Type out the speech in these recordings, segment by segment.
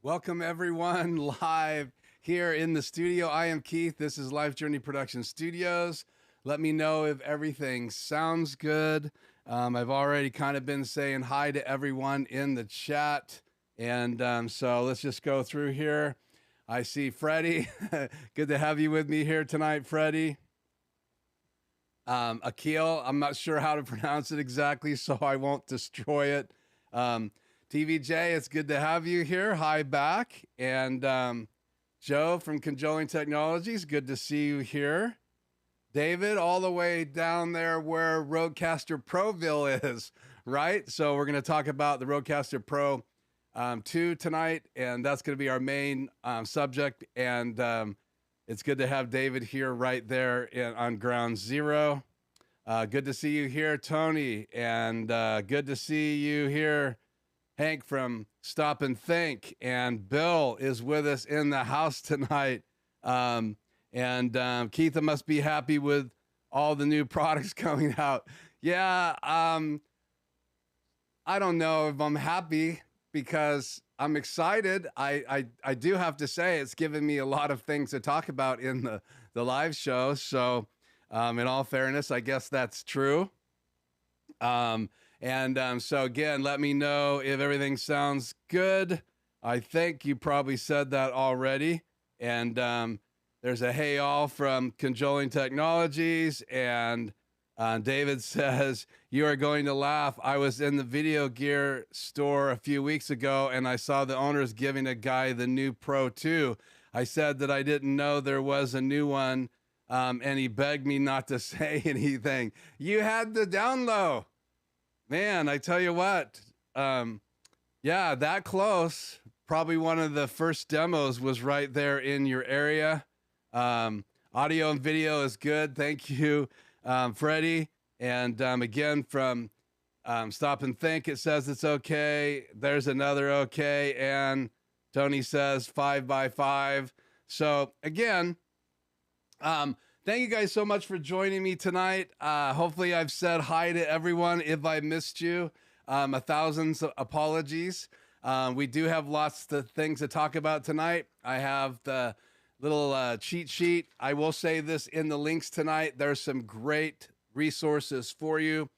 Welcome everyone live here in the studio. I am Keith. This is Life Journey Production Studios. Let me know if everything sounds good. I've already kind of been saying hi to everyone in the chat. And so let's just go through here. I see Freddie. Good to have you with me here tonight, Freddie. Akil, I'm not sure how to pronounce it exactly, so I won't destroy it. TVJ, it's good to have you here. Hi back. And Joe from Conjoling Technologies, good to see you here. David, all the way down there where RodeCaster Proville is, right? So we're going to talk about the RodeCaster Pro II tonight, and that's going to be our main subject. And it's good to have David here right there on ground zero. Good to see you here, Tony, and good to see you here, Hank from Stop and Think, and Bill is with us in the house tonight. And Keith must be happy with all the new products coming out. Yeah, I don't know if I'm happy because I'm excited. I do have to say it's given me a lot of things to talk about in the live show. So in all fairness, I guess that's true. So again, let me know if everything sounds good. I think you probably said that already. And there's a hey all from Conjoling Technologies. And David says, you are going to laugh. I was in the video gear store a few weeks ago and I saw the owners giving a guy the new Pro II. I said that I didn't know there was a new one. And he begged me not to say anything. You had the down low. Man, I tell you what, yeah, that close. Probably one of the first demos was right there in your area. Audio and video is good. Thank you, Freddie. And again, from Stop and Think, it says it's okay. There's another okay. And Tony says 5x5. So again, thank you guys so much for joining me tonight. Hopefully I've said hi to everyone. If I missed you, 1,000 apologies. We do have lots of things to talk about tonight. I have the little cheat sheet. I will say this in the links tonight. There's some great resources for you.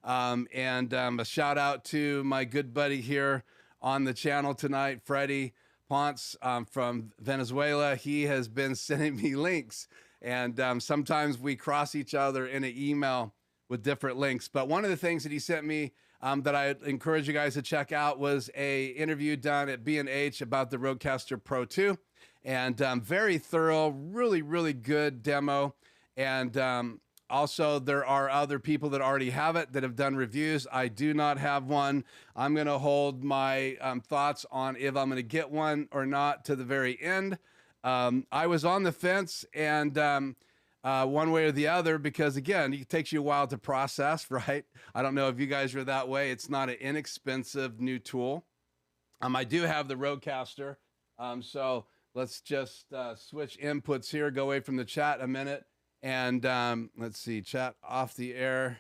A shout out to my good buddy here on the channel tonight, Freddie Ponce from Venezuela. He has been sending me links. And sometimes we cross each other in an email with different links. But one of the things that he sent me that I encourage you guys to check out was a interview done at B&H about the RodeCaster Pro II. And very thorough, really, really good demo. And also, there are other people that already have it that have done reviews. I do not have one. I'm going to hold my thoughts on if I'm going to get one or not to the very end. I was on the fence and one way or the other because, again, it takes you a while to process, right? I don't know if you guys are that way. It's not an inexpensive new tool. I do have the RODECaster. So let's just switch inputs here, go away from the chat a minute. And let's see, chat off the air.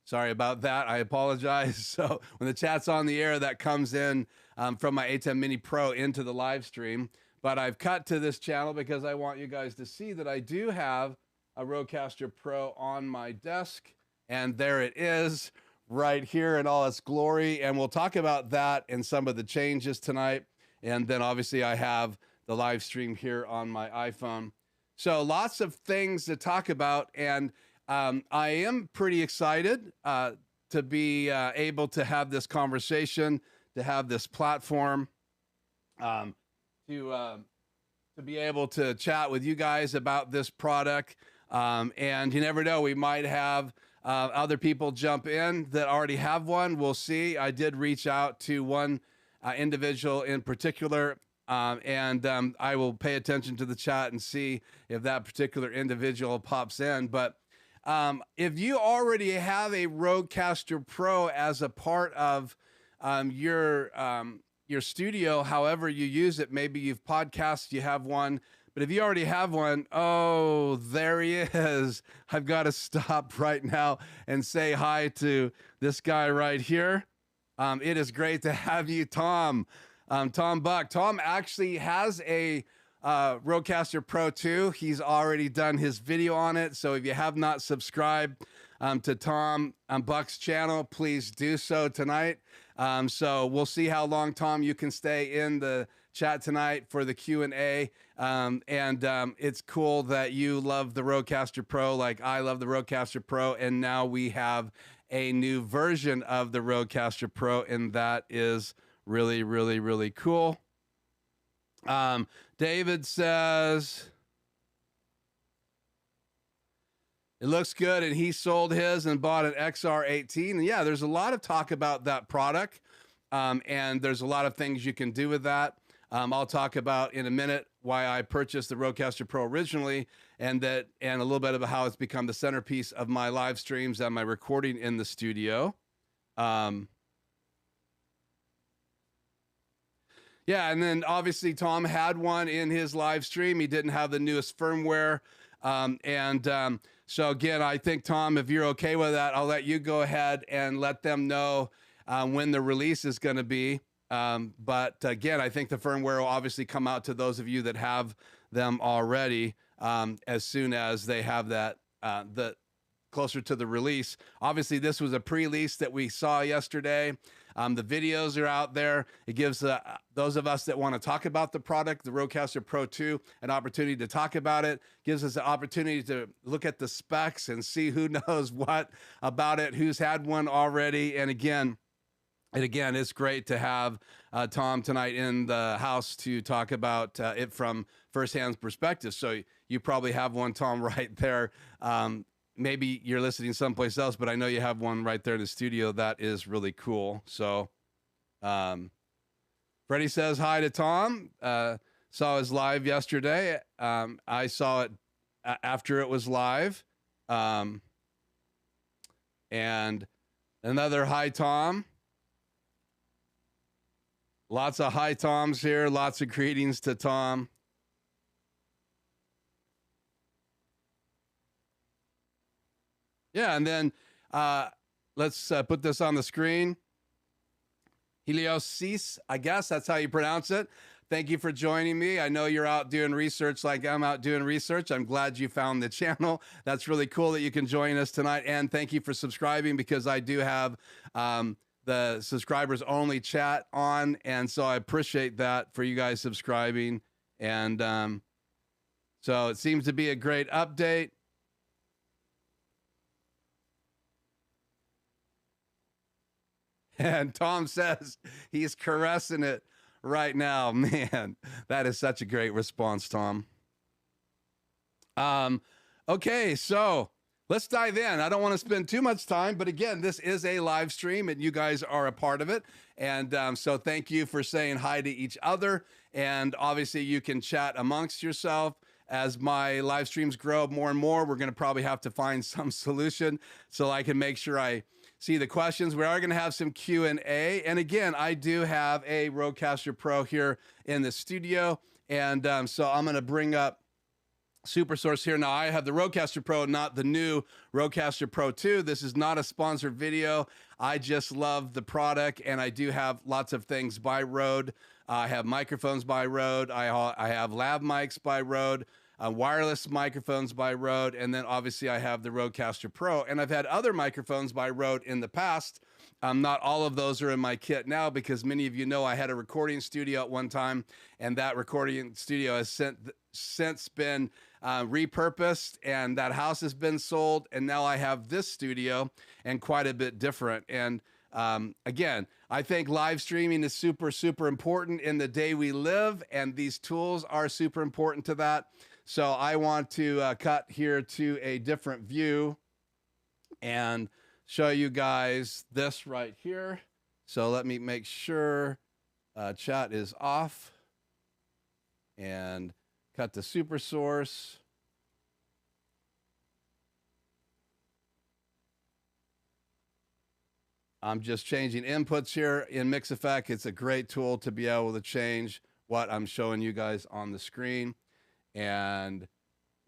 Sorry about that. I apologize. So when the chat's on the air, that comes in from my A10 Mini Pro into the live stream. But I've cut to this channel because I want you guys to see that I do have a RodeCaster Pro on my desk. And there it is right here in all its glory. And we'll talk about that and some of the changes tonight. And then obviously I have the live stream here on my iPhone. So lots of things to talk about. And I am pretty excited to be able to have this conversation, to have this platform. To be able to chat with you guys about this product. And you never know, we might have other people jump in that already have one. We'll see. I did reach out to one individual in particular, and I will pay attention to the chat and see if that particular individual pops in. But if you already have a RodeCaster Pro as a part of your studio, however you use it, maybe you've podcasted, you have one, but if you already have one, oh, there he is. I've got to stop right now and say hi to this guy right here. It is great to have you, Tom. Tom Buck. Tom actually has a RODECaster Pro II. He's already done his video on it. So if you have not subscribed to Tom Buck's channel, please do so tonight. So we'll see how long, Tom, you can stay in the chat tonight for the Q&A. It's cool that you love the RODECaster Pro like I love the RODECaster Pro. And now we have a new version of the RODECaster Pro, and that is really, really, really cool. David says it looks good, and he sold his and bought an XR18. And yeah, there's a lot of talk about that product, and there's a lot of things you can do with that. I'll talk about in a minute why I purchased the RODECaster Pro originally, and a little bit about how it's become the centerpiece of my live streams and my recording in the studio. Yeah, and then obviously Tom had one in his live stream. He didn't have the newest firmware. So again, I think, Tom, if you're okay with that, I'll let you go ahead and let them know when the release is going to be. But again, I think the firmware will obviously come out to those of you that have them already as soon as they have that, closer to the release. Obviously, this was a pre-release that we saw yesterday. The videos are out there. It gives those of us that want to talk about the product, the RODECaster Pro II, an opportunity to talk about it. Gives us the opportunity to look at the specs and see who knows what about it, who's had one already. And again, it's great to have Tom tonight in the house to talk about it from firsthand perspective. So you probably have one, Tom, right there. Maybe you're listening someplace else, but I know you have one right there in the studio. That is really cool. So Freddie says hi to Tom. Saw his live yesterday. I saw it after it was live. And another hi, Tom. Lots of hi Toms here. Lots of greetings to Tom. Yeah, and then let's put this on the screen. Heliosis, I guess that's how you pronounce it. Thank you for joining me. I know you're out doing research like I'm out doing research. I'm glad you found the channel. That's really cool that you can join us tonight. And thank you for subscribing, because I do have the subscribers only chat on. And so I appreciate that for you guys subscribing. And so it seems to be a great update. And Tom says he's caressing it right now. Man, that is such a great response, Tom. Okay, so let's dive in. I don't want to spend too much time, but again, this is a live stream and you guys are a part of it. And so thank you for saying hi to each other. And obviously you can chat amongst yourself. As my live streams grow more and more, we're going to probably have to find some solution so I can make sure I see the questions. We are going to have some Q&A. And again, I do have a RODECaster Pro here in the studio. And so I'm going to bring up SuperSource here. Now, I have the RODECaster Pro, not the new RODECaster Pro II. This is not a sponsored video. I just love the product, and I do have lots of things by Rode. I have microphones by Rode. I have lav mics by Rode. Wireless microphones by Rode, and then obviously I have the RODECaster Pro, and I've had other microphones by Rode in the past. Not all of those are in my kit now, because many of you know I had a recording studio at one time, and that recording studio has since been repurposed, and that house has been sold, and now I have this studio, and quite a bit different. And again, I think live streaming is super, super important in the day we live, and these tools are super important to that. So I want to cut here to a different view and show you guys this right here. So let me make sure chat is off and cut to SuperSource. I'm just changing inputs here in MixEffect. It's a great tool to be able to change what I'm showing you guys on the screen. And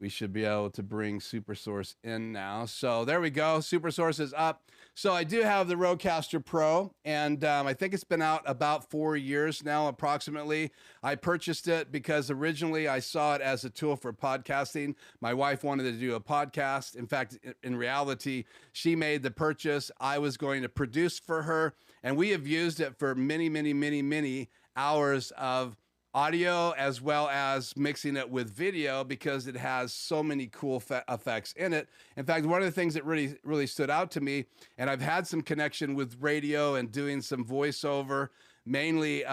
we should be able to bring SuperSource in now. So there we go. SuperSource is up. So I do have the RODECaster Pro, and I think it's been out about 4 years now, approximately. I purchased it because originally I saw it as a tool for podcasting. My wife wanted to do a podcast. In fact, in reality, she made the purchase. I was going to produce for her, and we have used it for many, many, many, many hours of audio, as well as mixing it with video, because it has so many cool effects in it. In fact, one of the things that really stood out to me, and I've had some connection with radio and doing some voiceover, mainly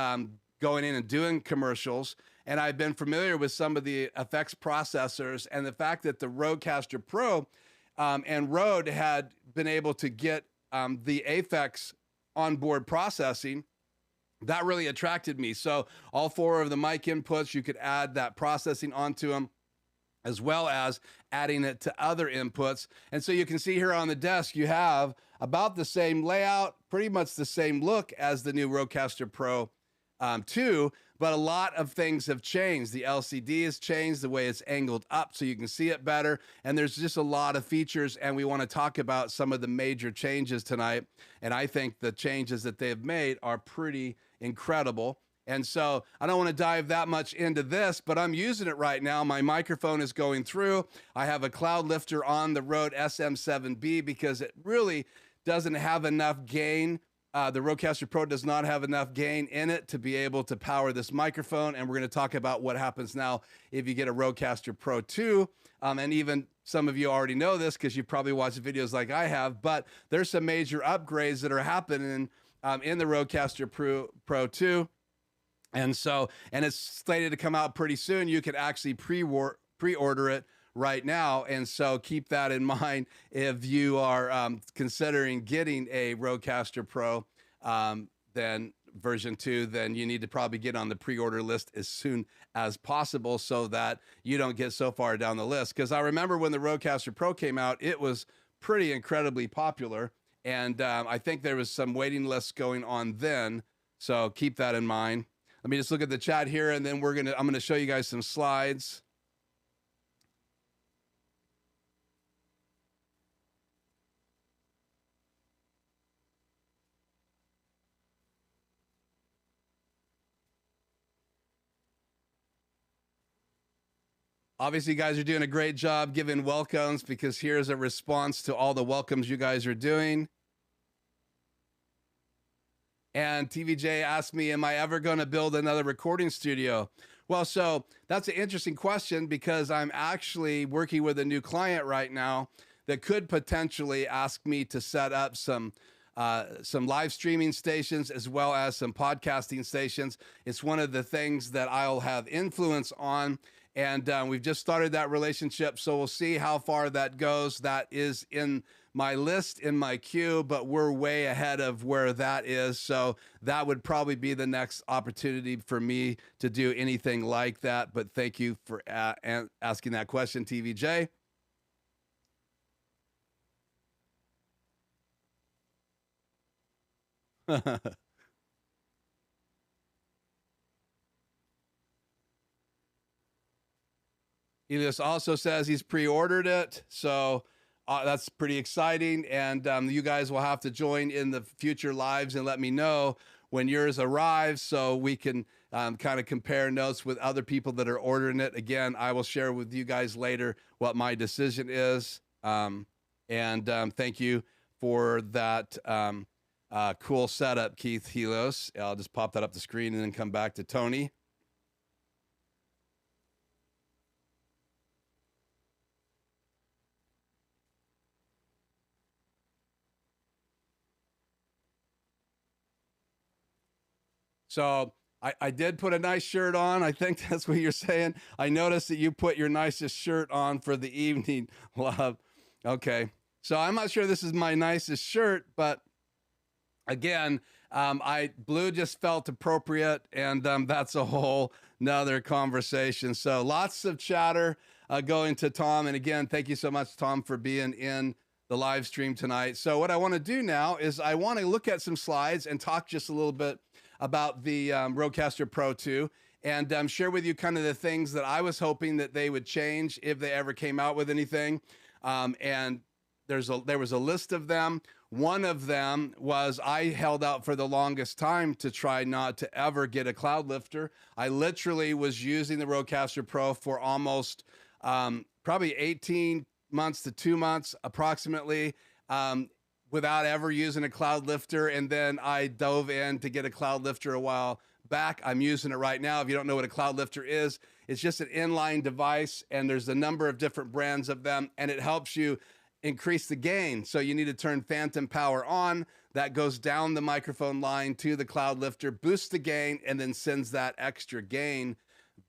going in and doing commercials, and I've been familiar with some of the effects processors, and the fact that the RODECaster Pro and Rode had been able to get the Aphex onboard processing, that really attracted me. So all 4 of the mic inputs, you could add that processing onto them, as well as adding it to other inputs. And so you can see here on the desk, you have about the same layout, pretty much the same look as the new RodeCaster Pro II, but a lot of things have changed. The LCD has changed, the way it's angled up so you can see it better. And there's just a lot of features, and we want to talk about some of the major changes tonight. And I think the changes that they've made are pretty incredible. And so I don't want to dive that much into this, but I'm using it right now. My microphone is going through. I have a cloud lifter on the Rode SM7B because it really doesn't have enough gain. The RodeCaster Pro does not have enough gain in it to be able to power this microphone. And we're going to talk about what happens now if you get a RodeCaster Pro II. And even some of you already know this because you probably watched videos like I have, but there's some major upgrades that are happening in the RodeCaster Pro II. And it's slated to come out pretty soon. You can actually pre-order it right now. And so keep that in mind if you are considering getting a RodeCaster Pro, then version 2, then you need to probably get on the pre-order list as soon as possible so that you don't get so far down the list. Because I remember when the RodeCaster Pro came out, it was pretty incredibly popular. And I think there was some waiting lists going on then. So keep that in mind. Let me just look at the chat here, and then I'm going to show you guys some slides. Obviously, you guys are doing a great job giving welcomes, because here's a response to all the welcomes you guys are doing. And TVJ asked me, am I ever going to build another recording studio? Well, so that's an interesting question, because I'm actually working with a new client right now that could potentially ask me to set up some live streaming stations as well as some podcasting stations. It's one of the things that I'll have influence on. And we've just started that relationship, so we'll see how far that goes. That is in my list, in my queue, but we're way ahead of where that is. So that would probably be the next opportunity for me to do anything like that. But thank you for asking that question, TVJ. Elias also says he's pre-ordered it, so that's pretty exciting. And you guys will have to join in the future lives and let me know when yours arrives, so we can kind of compare notes with other people that are ordering it. Again, I will share with you guys later what my decision is. Thank you for that cool setup, Keith Helios. I'll just pop that up the screen and then come back to Tony. So I did put a nice shirt on. I think that's what you're saying. I noticed that you put your nicest shirt on for the evening, love. Okay. So I'm not sure this is my nicest shirt, but again, blue just felt appropriate, and that's a whole nother conversation. So lots of chatter going to Tom. And again, thank you so much, Tom, for being in the live stream tonight. So what I want to do now is I want to look at some slides and talk just a little bit about the RodeCaster Pro II. and share with you kind of the things that I was hoping that they would change if they ever came out with anything. And there was a list of them. One of them was I held out for the longest time to try not to ever get a cloud lifter. I literally was using the RODECaster Pro for almost probably 18 months to 2 months approximately, without ever using a cloud lifter. And then I dove in to get a cloud lifter a while back. I'm using it right now. If you don't know what a cloud lifter is, it's just an inline device, and there's a number of different brands of them, and it helps you increase the gain. So you need to turn phantom power on. That goes down the microphone line to the cloud lifter, boosts the gain, and then sends that extra gain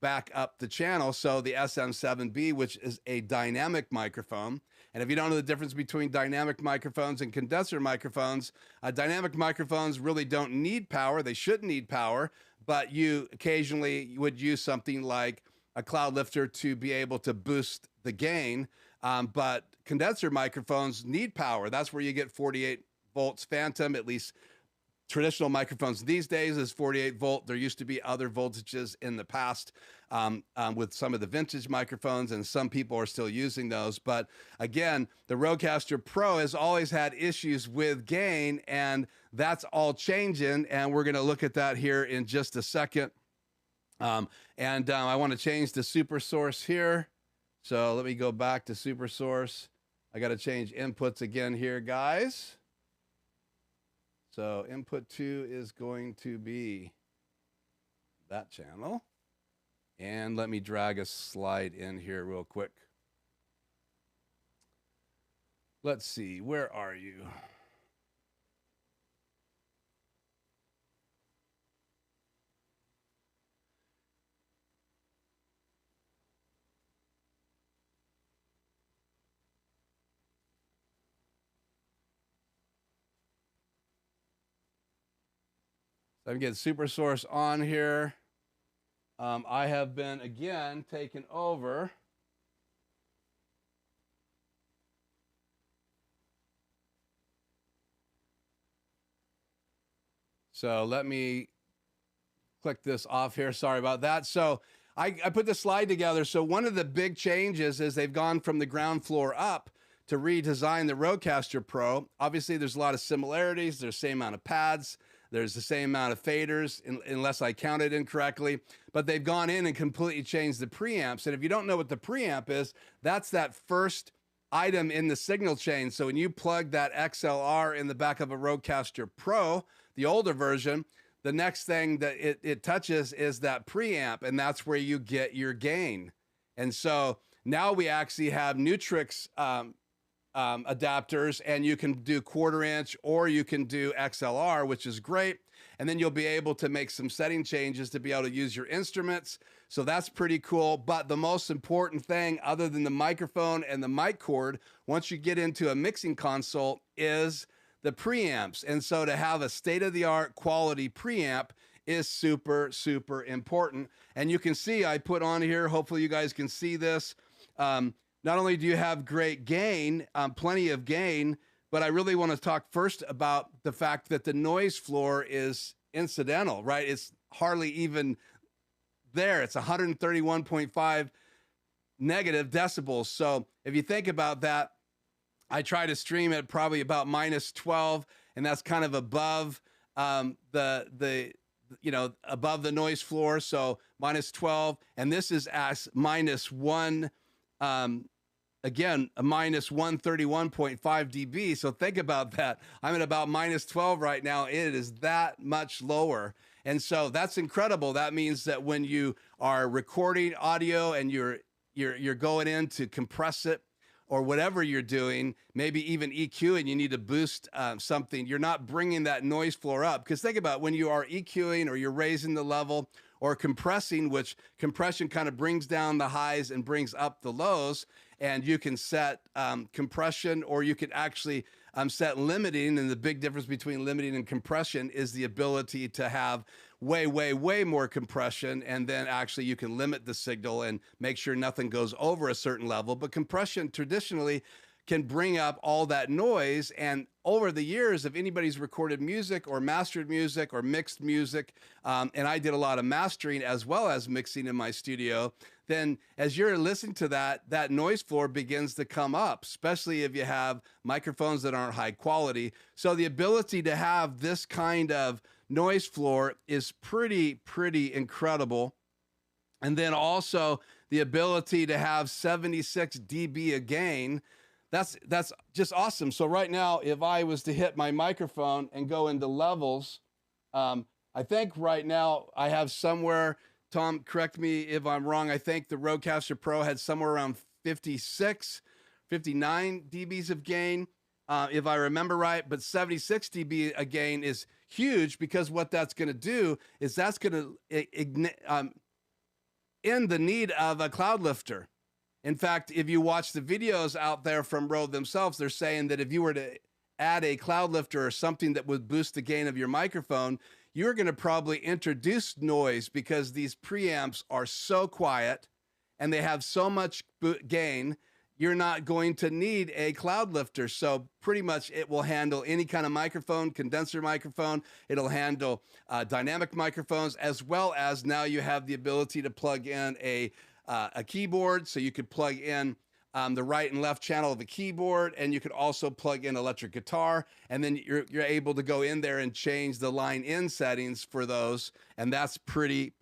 back up the channel. So the SM7B, which is a dynamic microphone, and if you don't know the difference between dynamic microphones and condenser microphones, dynamic microphones really don't need power. They shouldn't need power, but you occasionally would use something like a cloud lifter to be able to boost the gain. But condenser microphones need power. That's where you get 48 volts phantom. At least traditional microphones these days is 48 volt. There used to be other voltages in the past with some of the vintage microphones, and some people are still using those. But again, the RODECaster Pro has always had issues with gain, and that's all changing. And we're going to look at that here in just a second. I want to change the super source here. So let me go back to super source. I got to change inputs again here, guys. So input 2 is going to be that channel. And let me drag a slide in here real quick. Let's see, where are you? So I'm getting super source on here. I have been again taken over. So let me click this off here. Sorry about that. So I put the slide together. So one of the big changes is they've gone from the ground floor up to redesign the RODECaster Pro. Obviously, there's a lot of similarities. There's the same amount of pads. There's the same amount of faders, unless I counted incorrectly. But they've gone in and completely changed the preamps. And if you don't know what the preamp is, that's that first item in the signal chain. So when you plug that XLR in the back of a RODECaster Pro, the older version, the next thing that it touches is that preamp, and that's where you get your gain. And so now we actually have Nutrix adapters, and you can do 1/4 inch or you can do XLR, which is great. And then you'll be able to make some setting changes to be able to use your instruments. So that's pretty cool. But the most important thing, other than the microphone and the mic cord, once you get into a mixing console, is the preamps. And so to have a state-of-the-art quality preamp is super, super important. And you can see I put on here, hopefully you guys can see this. Not only do you have great gain, plenty of gain, but I really want to talk first about the fact that the noise floor is incidental, right? It's hardly even there. It's 131.5 negative decibels. So if you think about that, I try to stream at probably about -12, and that's kind of above above the noise floor. So -12, and this is as -1. Again, a -131.5 dB. So think about that. I'm at about -12 right now. It is that much lower. And so that's incredible. That means that when you are recording audio and you're going in to compress it or whatever you're doing, maybe even EQing, you need to boost something, you're not bringing that noise floor up. Because think about when you are EQing or you're raising the level or compressing, which compression kind of brings down the highs and brings up the lows, and you can set compression, or you can actually set limiting. And the big difference between limiting and compression is the ability to have way, way, way more compression, and then actually you can limit the signal and make sure nothing goes over a certain level. But compression traditionally can bring up all that noise. And over the years, if anybody's recorded music or mastered music or mixed music, and I did a lot of mastering as well as mixing in my studio, then as you're listening to that, that noise floor begins to come up, especially if you have microphones that aren't high quality. So the ability to have this kind of noise floor is pretty incredible. And then also the ability to have 76 dB of gain, that's just awesome. So right now, if I was to hit my microphone and go into levels, I think right now I have somewhere, Tom, correct me if I'm wrong, I think the RODECaster Pro had somewhere around 59 dBs of gain, if I remember right, but 76 dB of gain is huge, because what that's gonna do is that's gonna end the need of a cloud lifter. In fact, if you watch the videos out there from Rode themselves, they're saying that if you were to add a cloud lifter or something that would boost the gain of your microphone, you're going to probably introduce noise, because these preamps are so quiet and they have so much gain, you're not going to need a cloud lifter. So pretty much it will handle any kind of microphone, condenser microphone. It'll handle dynamic microphones, as well as now you have the ability to plug in a keyboard. So you could plug in the right and left channel of a keyboard, and you could also plug in electric guitar, and then you're able to go in there and change the line in settings for those. And that's pretty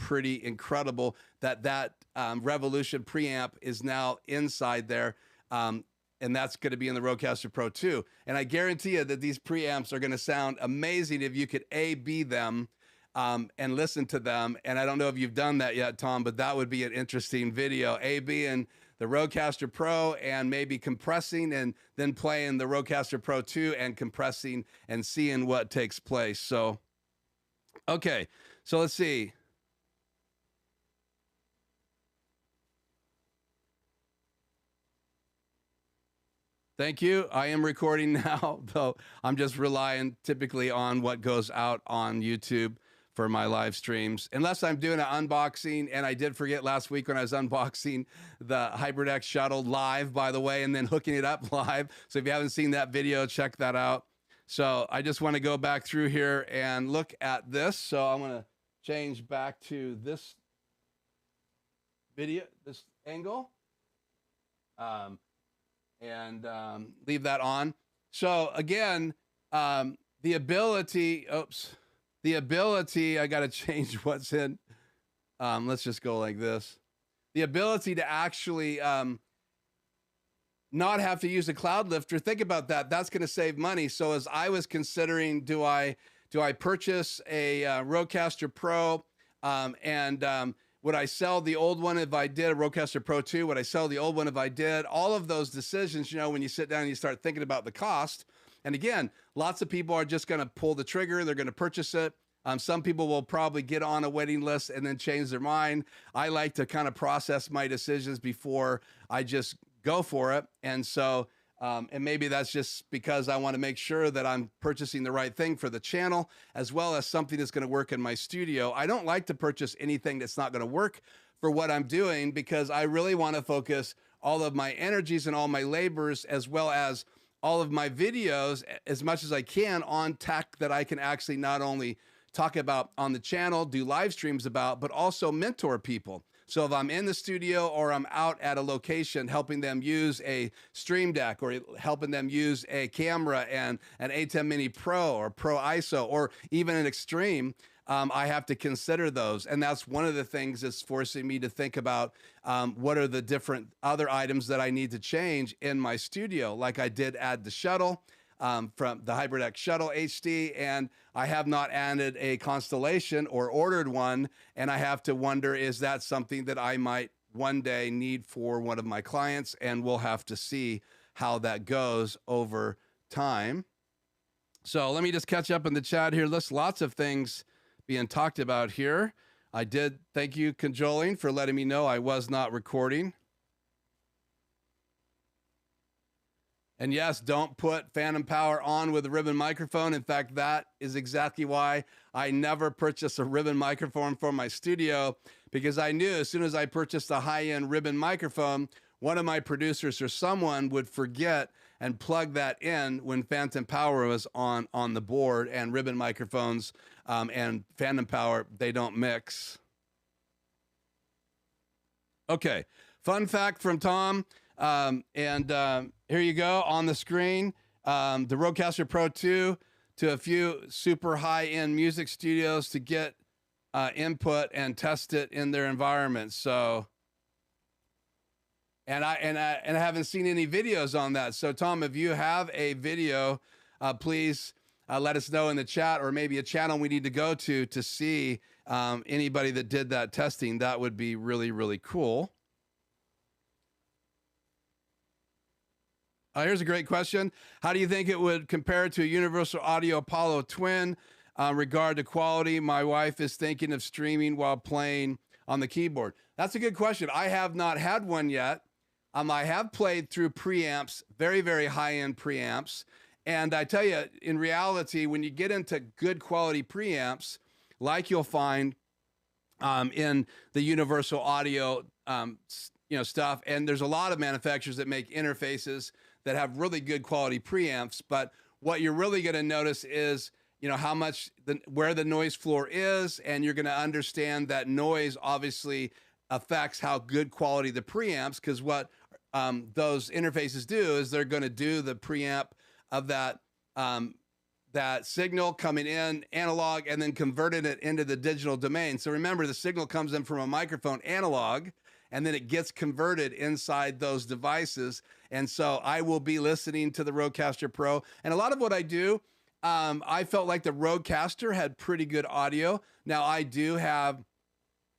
incredible that Revolution preamp is now inside there. And that's going to be in the RODECaster Pro II. And I guarantee you that these preamps are going to sound amazing if you could A/B them and listen to them. And I don't know if you've done that yet, Tom, but that would be an interesting video. A/B and the RODECaster Pro, and maybe compressing and then playing the RODECaster Pro II and compressing and seeing what takes place. So, okay, so let's see. Thank you. I am recording now, though I'm just relying typically on what goes out on YouTube for my live streams, unless I'm doing an unboxing. And I did forget last week when I was unboxing the HybridX shuttle live, by the way, and then hooking it up live. So if you haven't seen that video, check that out. So I just want to go back through here and look at this. So I'm going to change back to this video, this angle, and leave that on. So again, the ability, I got to change what's in. Let's just go like this. The ability to actually not have to use a cloud lifter. Think about that. That's going to save money. So as I was considering, do I purchase a RODECaster Pro and would I sell the old one if I did a RODECaster Pro II? Would I sell the old one if I did? All of those decisions, you know, when you sit down and you start thinking about the cost. And again, lots of people are just going to pull the trigger. They're going to purchase it. Some people will probably get on a waiting list and then change their mind. I like to kind of process my decisions before I just go for it. And so, and maybe that's just because I want to make sure that I'm purchasing the right thing for the channel, as well as something that's going to work in my studio. I don't like to purchase anything that's not going to work for what I'm doing, because I really want to focus all of my energies and all my labors, as well as all of my videos, as much as I can, on tech that I can actually not only talk about on the channel, do live streams about, but also mentor people. So if I'm in the studio or I'm out at a location helping them use a Stream Deck, or helping them use a camera and an A10 Mini Pro or Pro ISO, or even an Extreme, I have to consider those. And that's one of the things that's forcing me to think about what are the different other items that I need to change in my studio. Like I did add the shuttle from the HybridX Shuttle HD, and I have not added a Constellation or ordered one, and I have to wonder, is that something that I might one day need for one of my clients? And we'll have to see how that goes over time. So let me just catch up in the chat here. There's lots of things being talked about here. I did thank you, Cajoling, for letting me know I was not recording. And yes, don't put phantom power on with a ribbon microphone. In fact, that is exactly why I never purchased a ribbon microphone for my studio, because I knew as soon as I purchased a high-end ribbon microphone, one of my producers or someone would forget and plug that in when phantom power was on the board, and ribbon microphones and phantom power, they don't mix. Okay, fun fact from Tom, here you go on the screen, the RODECaster Pro II to a few super high-end music studios to get input and test it in their environment. So, and I haven't seen any videos on that. So Tom, if you have a video, please let us know in the chat, or maybe a channel we need to go to see anybody that did that testing. That would be really, really cool. Here's a great question. How do you think it would compare to a Universal Audio Apollo Twin regard to quality? My wife is thinking of streaming while playing on the keyboard. That's a good question. I have not had one yet. I have played through preamps, very, very high-end preamps. And I tell you, in reality, when you get into good quality preamps, like you'll find in the Universal Audio stuff, and there's a lot of manufacturers that make interfaces that have really good quality preamps, but what you're really going to notice is, how much, where the noise floor is, and you're going to understand that noise obviously affects how good quality the preamps, because what those interfaces do is they're going to do the preamp of that signal coming in analog and then converting it into the digital domain. So remember, the signal comes in from a microphone analog, and then it gets converted inside those devices. And so I will be listening to the RODECaster Pro. And a lot of what I do, I felt like the RODECaster had pretty good audio. Now, I do have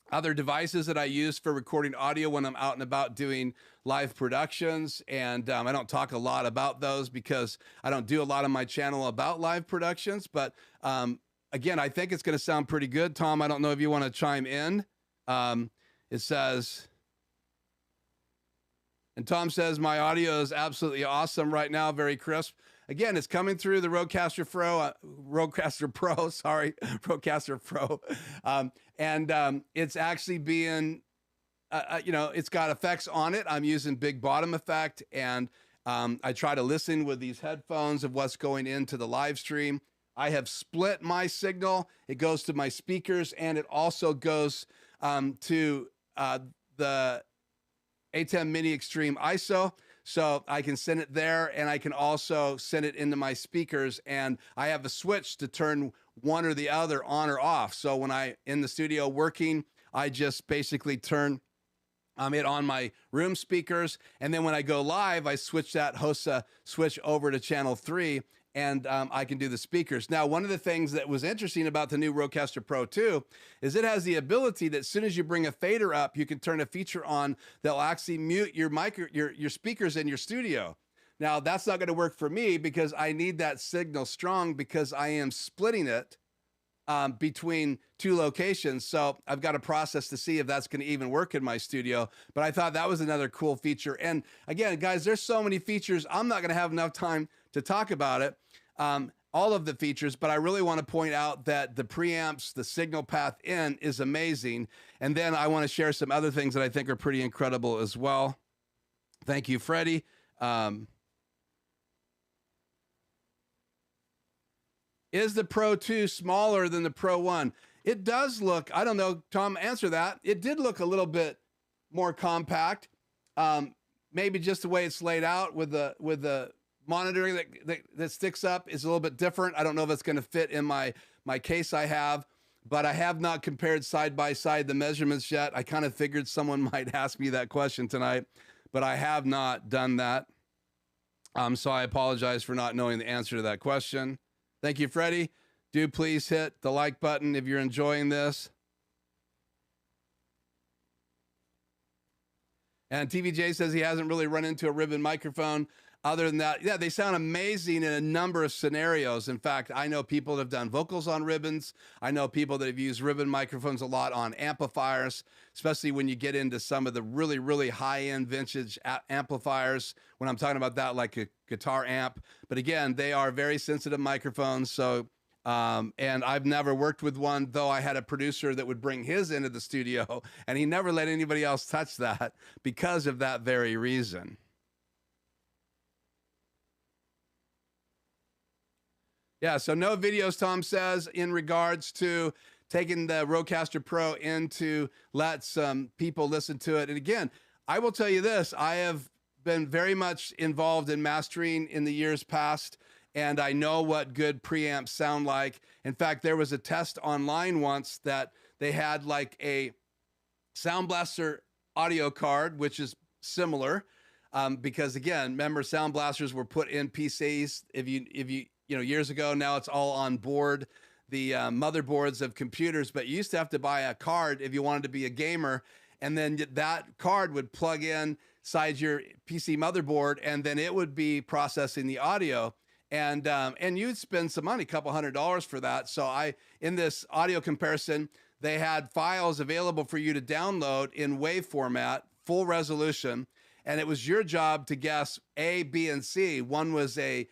other devices that I use for recording audio when I'm out and about doing live productions. And I don't talk a lot about those because I don't do a lot on my channel about live productions. But again, I think it's going to sound pretty good. Tom, I don't know if you want to chime in. It says... And Tom says, my audio is absolutely awesome right now, very crisp. Again, it's coming through the RODECaster Pro. It's actually being, it's got effects on it. I'm using big bottom effect, and I try to listen with these headphones of what's going into the live stream. I have split my signal. It goes to my speakers, and it also goes to the ATEM Mini Extreme ISO, so I can send it there, and I can also send it into my speakers, and I have a switch to turn one or the other on or off. So when I in the studio working, I just basically turn it on my room speakers, and then when I go live, I switch that HOSA switch over to channel 3, and I can do the speakers. Now, one of the things that was interesting about the new RODECaster Pro II is it has the ability that as soon as you bring a fader up, you can turn a feature on that'll actually mute your speakers in your studio. Now, that's not going to work for me because I need that signal strong because I am splitting it between two locations. So I've got a process to see if that's going to even work in my studio. But I thought that was another cool feature. And again, guys, there's so many features. I'm not going to have enough time to talk about it, all of the features, but I really want to point out that the preamps, the signal path in is amazing. And then I want to share some other things that I think are pretty incredible as well. Thank you, Freddie. Is the Pro 2 smaller than the Pro 1? It does look, I don't know, Tom, answer that. It did look a little bit more compact. Maybe just the way it's laid out with the monitoring that sticks up is a little bit different. I don't know if it's going to fit in my case I have, but I have not compared side by side the measurements yet. I kind of figured someone might ask me that question tonight, but I have not done that. So I apologize for not knowing the answer to that question. Thank you, Freddie. Do please hit the like button if you're enjoying this. And TVJ says he hasn't really run into a ribbon microphone. Other than that, yeah, they sound amazing in a number of scenarios. In fact, I know people that have done vocals on ribbons. I know people that have used ribbon microphones a lot on amplifiers, especially when you get into some of the really, really high-end vintage amplifiers. When I'm talking about that, like a guitar amp. But again, they are very sensitive microphones. So, and I've never worked with one, though I had a producer that would bring his into the studio, and he never let anybody else touch that because of that very reason. Yeah, so no videos, Tom says, in regards to taking the RODECaster Pro in to let some people listen to it. And again, I will tell you this, I have been very much involved in mastering in the years past, and I know what good preamps sound like. In fact, there was a test online once that they had like a Sound Blaster audio card, which is similar, because again, remember Sound Blasters were put in PCs if you years ago. Now it's all on board the motherboards of computers, but you used to have to buy a card if you wanted to be a gamer, and then that card would plug in inside your PC motherboard, and then it would be processing the audio. And you'd spend some money, a couple $100 for that. So in this audio comparison, they had files available for you to download in WAV format, full resolution, and it was your job to guess A, B, and C. One was a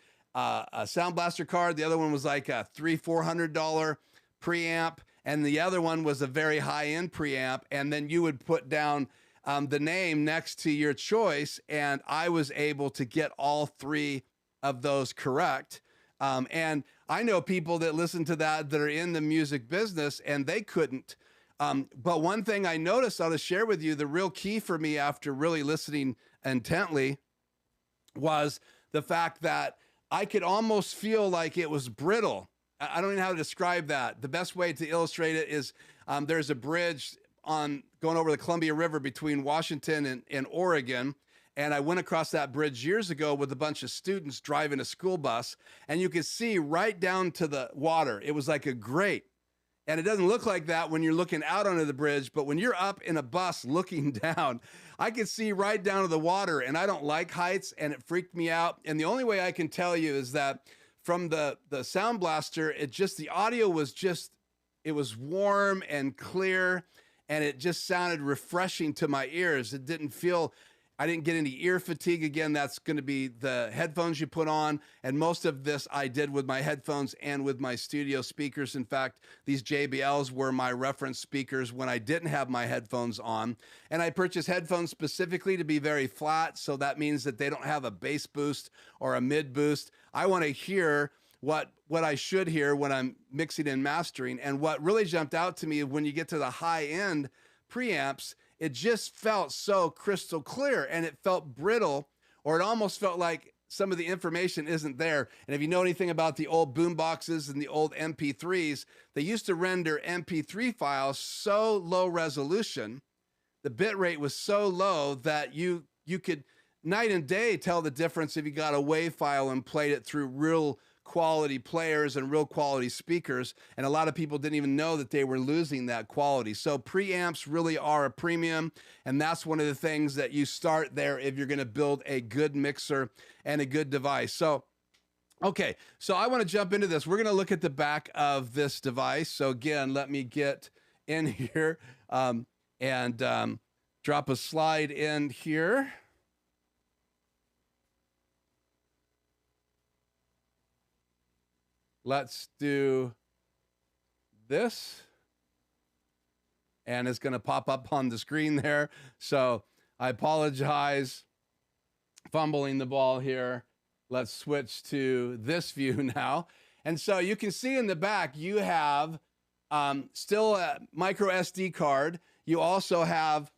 Sound Blaster card, the other one was like a $300-400 preamp, and the other one was a very high-end preamp, and then you would put down the name next to your choice, and I was able to get all three of those correct. And I know people that listen to that are in the music business, and they couldn't. But one thing I noticed, I'll just share with you, the real key for me after really listening intently was the fact that I could almost feel like it was brittle. I don't even know how to describe that. The best way to illustrate it is there's a bridge going over the Columbia River between Washington and Oregon. And I went across that bridge years ago with a bunch of students driving a school bus, and you could see right down to the water. It was like a grate. And it doesn't look like that when you're looking out onto the bridge, but when you're up in a bus looking down, I could see right down to the water, and I don't like heights, and it freaked me out. And the only way I can tell you is that from the Sound Blaster, the audio was it was warm and clear, and it just sounded refreshing to my ears. I didn't get any ear fatigue. Again, that's going to be the headphones you put on. And most of this I did with my headphones and with my studio speakers. In fact, these JBLs were my reference speakers when I didn't have my headphones on. And I purchased headphones specifically to be very flat. So that means that they don't have a bass boost or a mid boost. I want to hear what I should hear when I'm mixing and mastering. And what really jumped out to me when you get to the high end preamps, it just felt so crystal clear, and it felt brittle, or it almost felt like some of the information isn't there. And if you know anything about the old boom boxes and the old MP3s, they used to render MP3 files so low resolution, the bit rate was so low that you could night and day tell the difference if you got a WAV file and played it through real quality players and real quality speakers, and a lot of people didn't even know that they were losing that quality. So preamps really are a premium, and that's one of the things that you start there if you're going to build a good mixer and a good device. So okay, so I want to jump into this. We're going to look at the back of this device. So again, let me get in here and drop a slide in here. Let's do this, and it's going to pop up on the screen there. So I apologize, fumbling the ball here. Let's switch to this view now. And so you can see in the back, you have still a micro SD card. You also have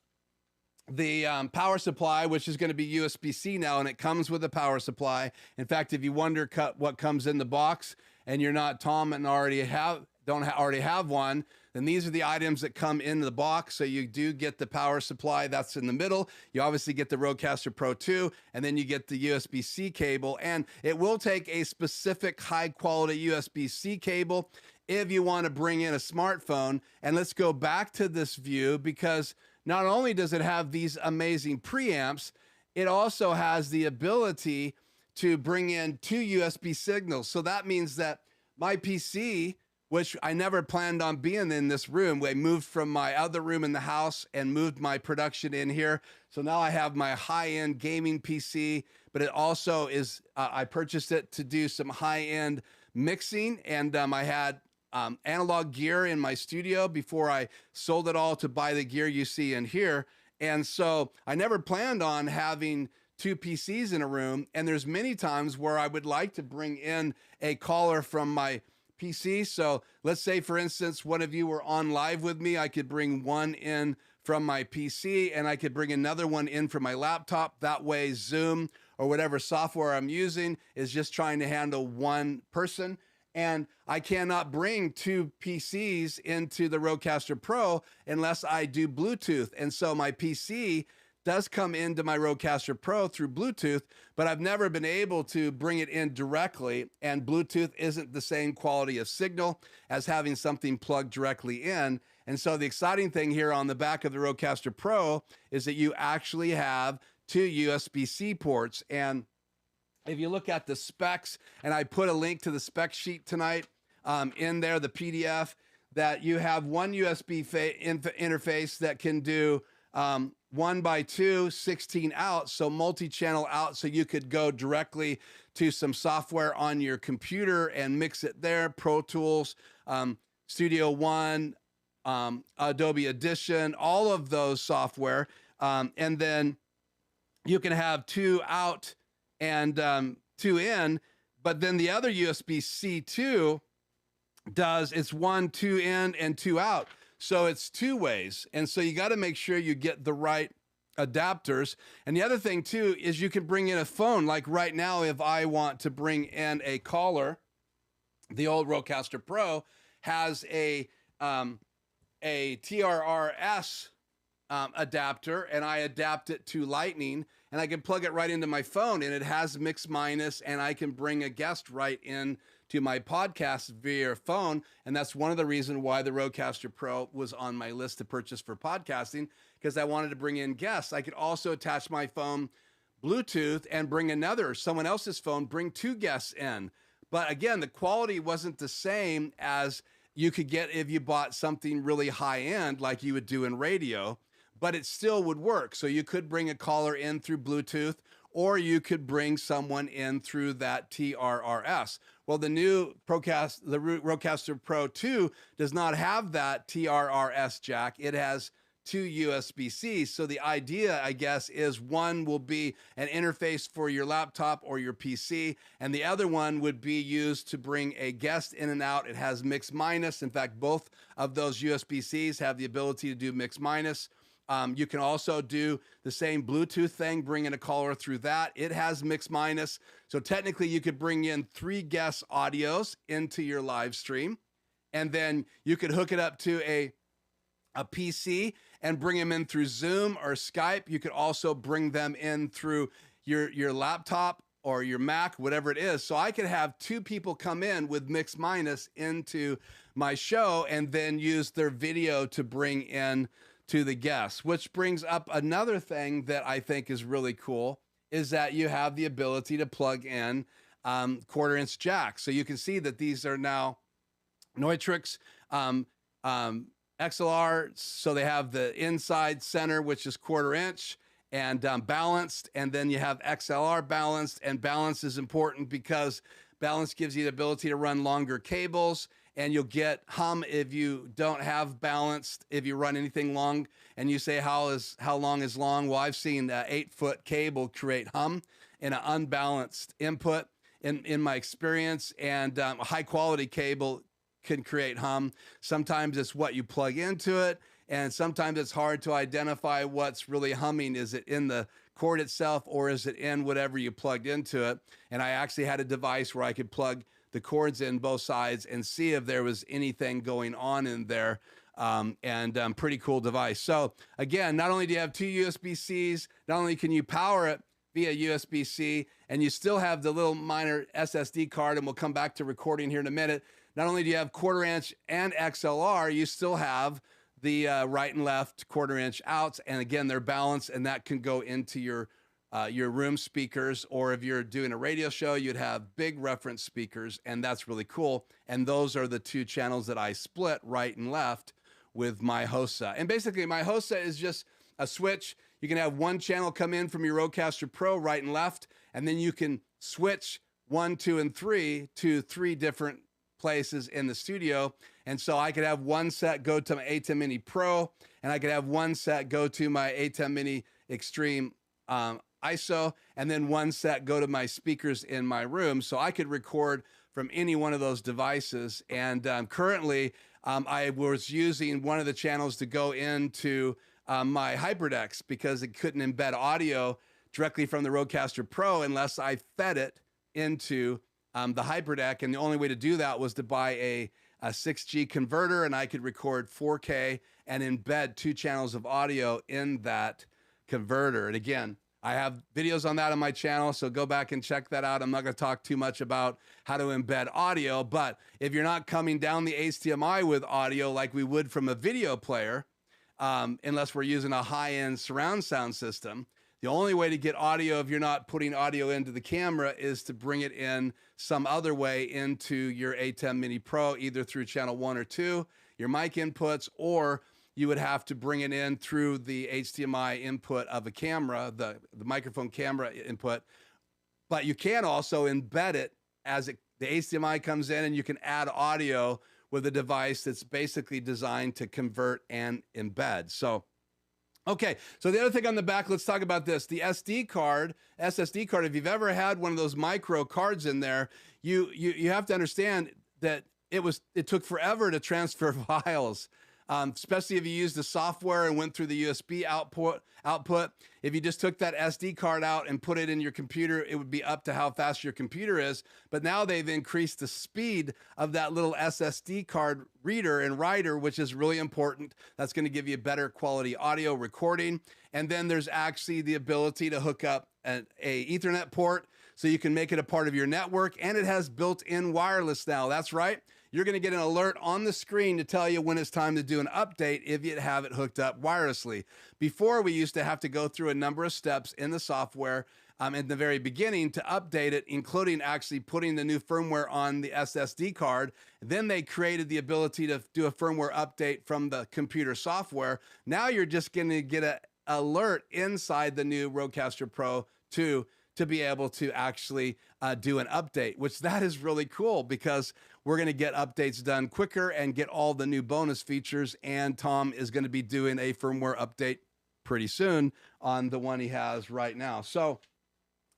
the power supply, which is going to be USB-C now, and it comes with a power supply. In fact, if you wonder what comes in the box, and you're not Tom and already have one, then these are the items that come in the box. So you do get the power supply that's in the middle. You obviously get the RODECaster Pro II, and then you get the USB-C cable. And it will take a specific high quality USB-C cable if you want to bring in a smartphone. And let's go back to this view, because not only does it have these amazing preamps, it also has the ability to bring in 2 USB signals. So that means that my PC, which I never planned on being in this room, I moved from my other room in the house and moved my production in here. So now I have my high-end gaming PC, but it also is, I purchased it to do some high-end mixing, and I had analog gear in my studio before I sold it all to buy the gear you see in here. And so I never planned on having two PCs in a room, and there's many times where I would like to bring in a caller from my PC. So let's say, for instance, one of you were on live with me. I could bring one in from my PC and I could bring another one in from my laptop. That way Zoom or whatever software I'm using is just trying to handle one person. And I cannot bring two PCs into the RODECaster Pro unless I do Bluetooth. And so my PC does come into my RODECaster Pro through Bluetooth, but I've never been able to bring it in directly, and Bluetooth isn't the same quality of signal as having something plugged directly in. And so the exciting thing here on the back of the RODECaster Pro is that you actually have two USB-C ports. And if you look at the specs, and I put a link to the spec sheet tonight in there, the PDF, that you have one USB interface that can do 1x2, 16 out, so multi-channel out, so you could go directly to some software on your computer and mix it there, Pro Tools, Studio One, Adobe Audition, all of those software. And then you can have two out and two in, but then the other USB-C 2 does, it's 1, 2 in and 2 out. So it's two ways. And so you got to make sure you get the right adapters. And the other thing too, is you can bring in a phone. Like right now, if I want to bring in a caller, the old RODECaster Pro has a TRRS adapter, and I adapt it to Lightning, and I can plug it right into my phone, and it has mix minus, and I can bring a guest right in to my podcast via phone. And that's one of the reasons why the RODECaster Pro was on my list to purchase for podcasting, because I wanted to bring in guests. I could also attach my phone Bluetooth and bring someone else's phone, bring two guests in. But again, the quality wasn't the same as you could get if you bought something really high end like you would do in radio, but it still would work. So you could bring a caller in through Bluetooth, or you could bring someone in through that TRRS. Well, the new RODECaster Pro II does not have that TRRS jack. It has two USB-Cs. So the idea, I guess, is one will be an interface for your laptop or your PC, and the other one would be used to bring a guest in and out. It has mix minus. In fact, both of those USB-Cs have the ability to do mix minus. You can also do the same Bluetooth thing, bring in a caller through that. It has mix minus. So technically you could bring in 3 guest audios into your live stream, and then you could hook it up to a PC and bring them in through Zoom or Skype. You could also bring them in through your laptop or your Mac, whatever it is. So I could have 2 people come in with mix minus into my show and then use their video to bring in to the guests, which brings up another thing that I think is really cool, is that you have the ability to plug in 1/4-inch jacks. So you can see that these are now Neutrik XLR. So they have the inside center, which is 1/4-inch, and balanced. And then you have XLR balanced, and balance is important because balance gives you the ability to run longer cables, and you'll get hum if you don't have balanced. If you run anything long and you say, how long is long? Well, I've seen 8-foot cable create hum in an unbalanced input in my experience, and a high quality cable can create hum. Sometimes it's what you plug into it, and sometimes it's hard to identify what's really humming. Is it in the cord itself, or is it in whatever you plugged into it? And I actually had a device where I could plug the cords in both sides and see if there was anything going on in there. Pretty cool device. So again, not only do you have 2 USB-Cs, not only can you power it via USB-C, and you still have the little minor SSD card, and we'll come back to recording here in a minute. Not only do you have 1/4-inch and XLR, you still have the right and left 1/4-inch outs, and again, they're balanced, and that can go into your room speakers, or if you're doing a radio show, you'd have big reference speakers, and that's really cool. And those are the 2 channels that I split right and left with my HOSA. And basically, my HOSA is just a switch. You can have one channel come in from your RODECaster Pro right and left, and then you can switch 1, 2, and 3 to 3 different places in the studio. And so I could have one set go to my ATEM Mini Pro, and I could have one set go to my ATEM Mini Extreme ISO, and then one set go to my speakers in my room, so I could record from any one of those devices. And currently, I was using one of the channels to go into my HyperDecks because it couldn't embed audio directly from the RodeCaster Pro unless I fed it into the HyperDeck. And the only way to do that was to buy a 6G converter, and I could record 4K and embed 2 channels of audio in that converter. And again, I have videos on that on my channel, so go back and check that out. I'm not going to talk too much about how to embed audio, but if you're not coming down the HDMI with audio like we would from a video player, unless we're using a high-end surround sound system, the only way to get audio, if you're not putting audio into the camera, is to bring it in some other way into your A10 Mini Pro, either through channel 1 or 2, your mic inputs, or you would have to bring it in through the HDMI input of a camera, the microphone camera input. But you can also embed it as the HDMI comes in, and you can add audio with a device that's basically designed to convert and embed. So, okay, so the other thing on the back, let's talk about this. The SSD card, if you've ever had one of those micro cards in there, you have to understand that it took forever to transfer files. Especially if you used the software and went through the USB output. If you just took that SD card out and put it in your computer, it would be up to how fast your computer is. But now they've increased the speed of that little SSD card reader and writer, which is really important. That's going to give you better quality audio recording. And then there's actually the ability to hook up a Ethernet port so you can make it a part of your network. And it has built-in wireless now. That's right. You're going to get an alert on the screen to tell you when it's time to do an update if you have it hooked up wirelessly. Before, we used to have to go through a number of steps in the software in the very beginning to update it, including actually putting the new firmware on the SSD card. Then they created the ability to do a firmware update from the computer software. Now you're just going to get an alert inside the new RODECaster Pro II to be able to actually do an update, which that is really cool because we're going to get updates done quicker and get all the new bonus features. And Tom is going to be doing a firmware update pretty soon on the one he has right now. So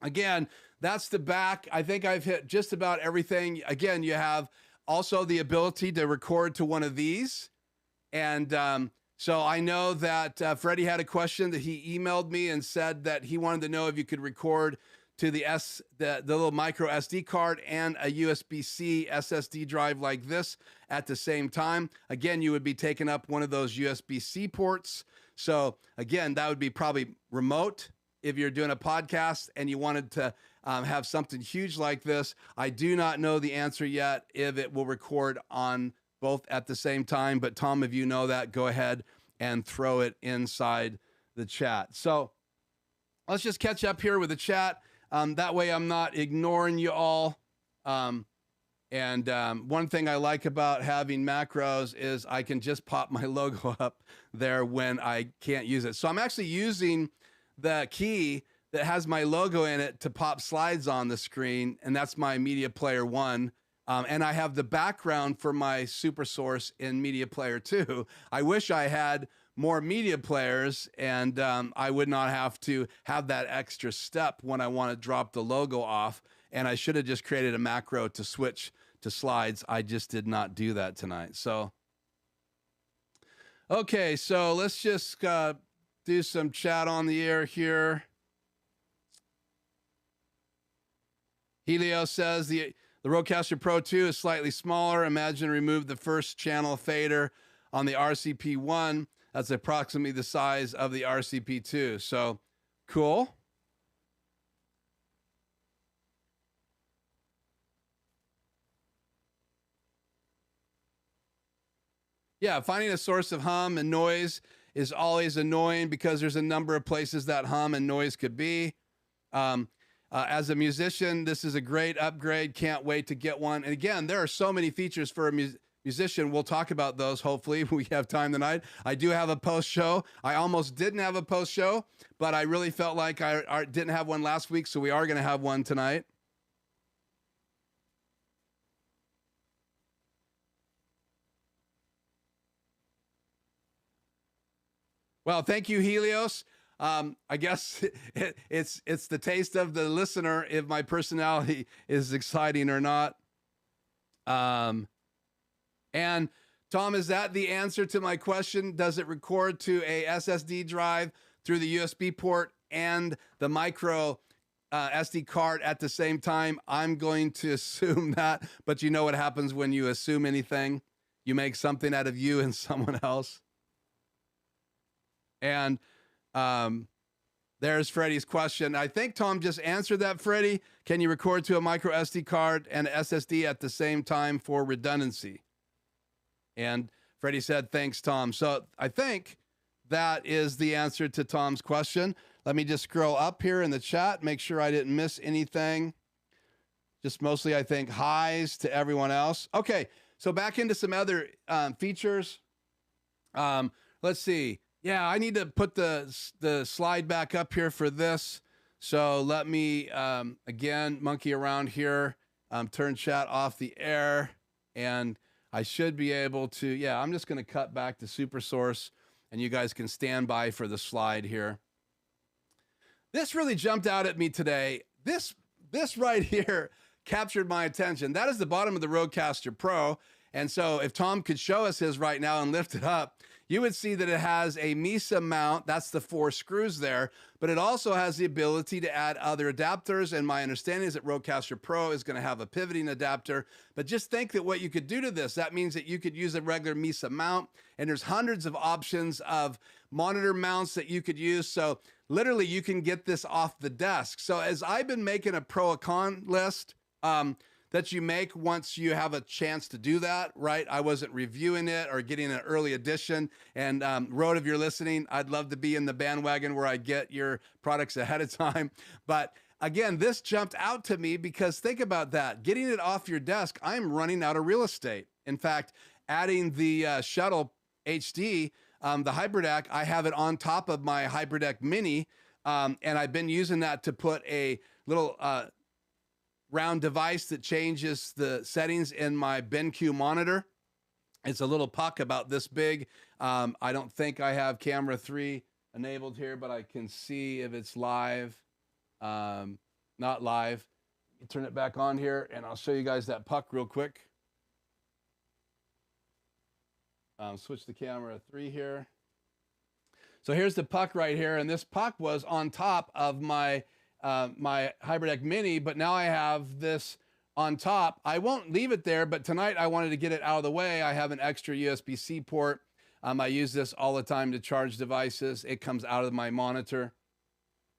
again, that's the back. I think I've hit just about everything. Again, you have also the ability to record to one of these. And so I know that Freddie had a question that he emailed me and said that he wanted to know if you could record to the little micro SD card and a USB-C SSD drive like this at the same time. Again, you would be taking up one of those USB-C ports. So again, that would be probably remote if you're doing a podcast and you wanted to have something huge like this. I do not know the answer yet if it will record on both at the same time, but Tom, if you know that, go ahead and throw it inside the chat. So let's just catch up here with the chat. That way I'm not ignoring you all. One thing I like about having macros is I can just pop my logo up there when I can't use it. So I'm actually using the key that has my logo in it to pop slides on the screen, and that's my Media Player 1. And I have the background for my super source in Media Player 2. I wish I had more media players and I would not have to have that extra step when I want to drop the logo off. And I should have just created a macro to switch to slides. I just did not do that tonight. So, okay, so let's just do some chat on the air here. Helio says the RODECaster Pro II is slightly smaller. Imagine remove the first channel fader on the RCP1. That's approximately the size of the RCP2. So cool. Yeah, finding a source of hum and noise is always annoying because there's a number of places that hum and noise could be. As a musician, this is a great upgrade. Can't wait to get one. And again, there are so many features for a musician. We'll talk about those. Hopefully we have time tonight. I do have a post show. I almost didn't have a post show, but I really felt like I didn't have one last week. So we are going to have one tonight. Well, thank you, Helios. I guess it's the taste of the listener if my personality is exciting or not. And Tom, is that the answer to my question? Does it record to a SSD drive through the USB port and the micro SD card at the same time? I'm going to assume that, but you know what happens when you assume anything? You make something out of you and someone else. And there's Freddie's question. I think Tom just answered that, Freddie. Can you record to a micro SD card and SSD at the same time for redundancy? And Freddie said, thanks, Tom. So I think that is the answer to Tom's question. Let me just scroll up here in the chat, make sure I didn't miss anything. Just mostly, I think, highs to everyone else. Okay, so back into some other features. Let's see. Yeah, I need to put the slide back up here for this. So let me, again, monkey around here, turn chat off the air, and I should be able to, yeah, I'm just going to cut back to super source, and you guys can stand by for the slide here. This really jumped out at me today. This right here captured my attention. That is the bottom of the RODECaster Pro. And so if Tom could show us his right now and lift it up, you would see that it has a MESA mount. That's the 4 screws there, but it also has the ability to add other adapters. And my understanding is that RODECaster Pro is going to have a pivoting adapter. But just think that what you could do to this, that means that you could use a regular MESA mount, and there's hundreds of options of monitor mounts that you could use. So literally you can get this off the desk. So as I've been making a pro and con list, that you make once you have a chance to do that, right? I wasn't reviewing it or getting an early edition. And Rode, if you're listening, I'd love to be in the bandwagon where I get your products ahead of time. But again, this jumped out to me because think about that. Getting it off your desk, I'm running out of real estate. In fact, adding the Shuttle HD, the HybridDeck, I have it on top of my HybridDeck Mini. And I've been using that to put a little round device that changes the settings in my BenQ monitor. It's a little puck about this big. I don't think I have camera 3 enabled here, but I can see if it's live. Not live. Turn it back on here, and I'll show you guys that puck real quick. Switch the camera 3 here. So here's the puck right here, and this puck was on top of my my HybridDeck Mini, but now I have this on top. I won't leave it there, but tonight I wanted to get it out of the way. I have an extra USB-C port. I use this all the time to charge devices. It comes out of my monitor.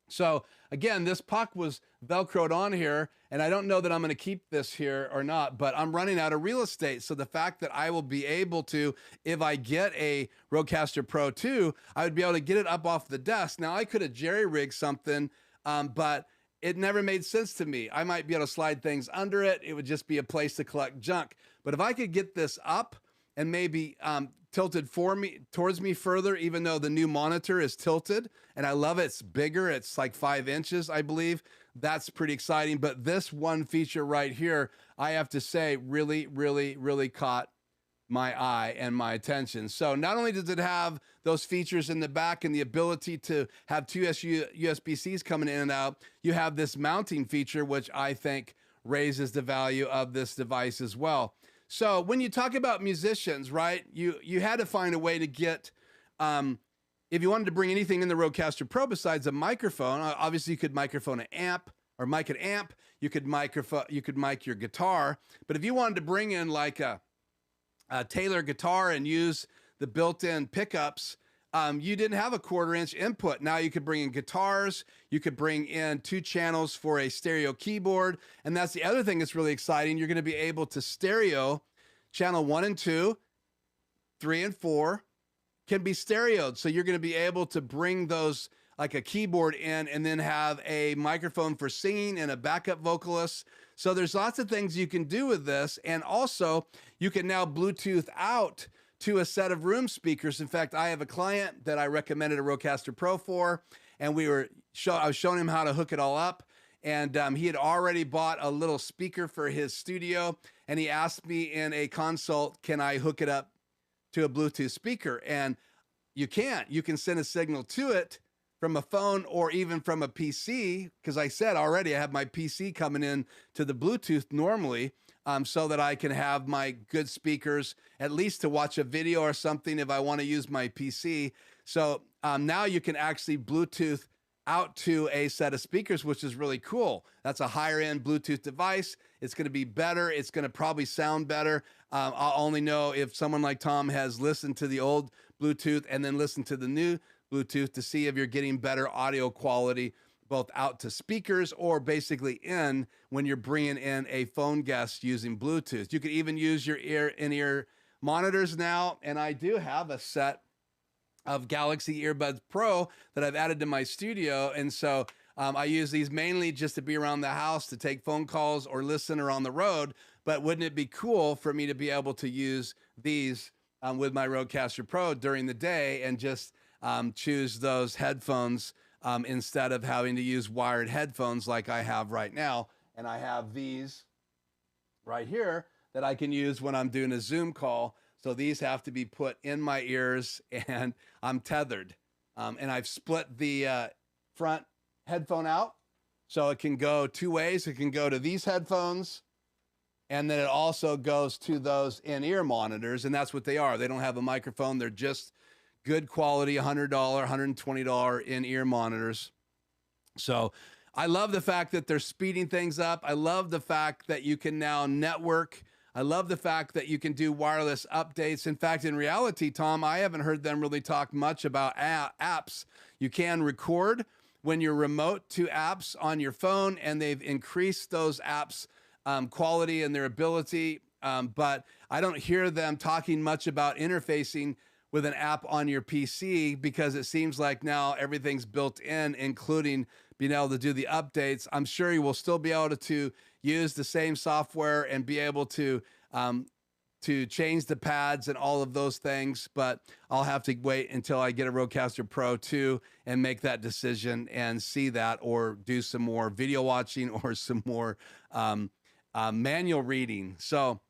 So again, this puck was Velcroed on here, and I don't know that I'm going to keep this here or not, but I'm running out of real estate. So the fact that I will be able to, if I get a RODECaster Pro II, I would be able to get it up off the desk. Now I could have jerry-rigged something, but it never made sense to me. I might be able to slide things under it. It would just be a place to collect junk. But if I could get this up and maybe tilted towards me further, even though the new monitor is tilted, and I love it. It's bigger. It's like 5 inches, I believe. That's pretty exciting. But this one feature right here, I have to say, really, really, really caught my eye and my attention. So not only does it have those features in the back and the ability to have 2 USB-Cs coming in and out, you have this mounting feature, which I think raises the value of this device as well. So when you talk about musicians, right, you had to find a way to get, if you wanted to bring anything in the RODECaster Pro besides a microphone, obviously you could microphone an amp or mic an amp, you could mic your guitar. But if you wanted to bring in like a Taylor guitar and use the built-in pickups, you didn't have a 1/4-inch input. Now you could bring in guitars, you could bring in 2 channels for a stereo keyboard, and that's the other thing that's really exciting. You're going to be able to stereo channel 1 and 2, 3 and 4 can be stereoed. So you're going to be able to bring those like a keyboard in and then have a microphone for singing and a backup vocalist. So there's lots of things you can do with this. And also you can now Bluetooth out to a set of room speakers. In fact, I have a client that I recommended a RODECaster Pro for, and I was showing him how to hook it all up. And he had already bought a little speaker for his studio. And he asked me in a consult, can I hook it up to a Bluetooth speaker? And you can send a signal to it from a phone or even from a PC, because I said already I have my PC coming in to the Bluetooth normally, so that I can have my good speakers, at least to watch a video or something if I want to use my PC. So now you can actually Bluetooth out to a set of speakers, which is really cool. That's a higher end Bluetooth device. It's going to be better. It's going to probably sound better. I'll only know if someone like Tom has listened to the old Bluetooth and then listened to the new Bluetooth to see if you're getting better audio quality, both out to speakers or basically in when you're bringing in a phone guest using Bluetooth. You can even use your in-ear monitors now. And I do have a set of Galaxy Earbuds Pro that I've added to my studio. And so I use these mainly just to be around the house, to take phone calls or listen or on the road. But wouldn't it be cool for me to be able to use these with my RODECaster Pro during the day and just choose those headphones instead of having to use wired headphones like I have right now. And I have these right here that I can use when I'm doing a Zoom call. So these have to be put in my ears and I'm tethered. And I've split the front headphone out so it can go two ways. It can go to these headphones and then it also goes to those in-ear monitors. And that's what they are. They don't have a microphone. They're just good quality, $100, $120 in-ear monitors. So I love the fact that they're speeding things up. I love the fact that you can now network. I love the fact that you can do wireless updates. In fact, in reality, Tom, I haven't heard them really talk much about apps. You can record when you're remote to apps on your phone, and they've increased those apps' quality and their ability. But I don't hear them talking much about interfacing with an app on your PC because it seems like now everything's built in, including being able to do the updates. I'm sure you will still be able to use the same software and be able to change the pads and all of those things, but I'll have to wait until I get a RODECaster Pro II and make that decision and see that, or do some more video watching or some more manual reading. So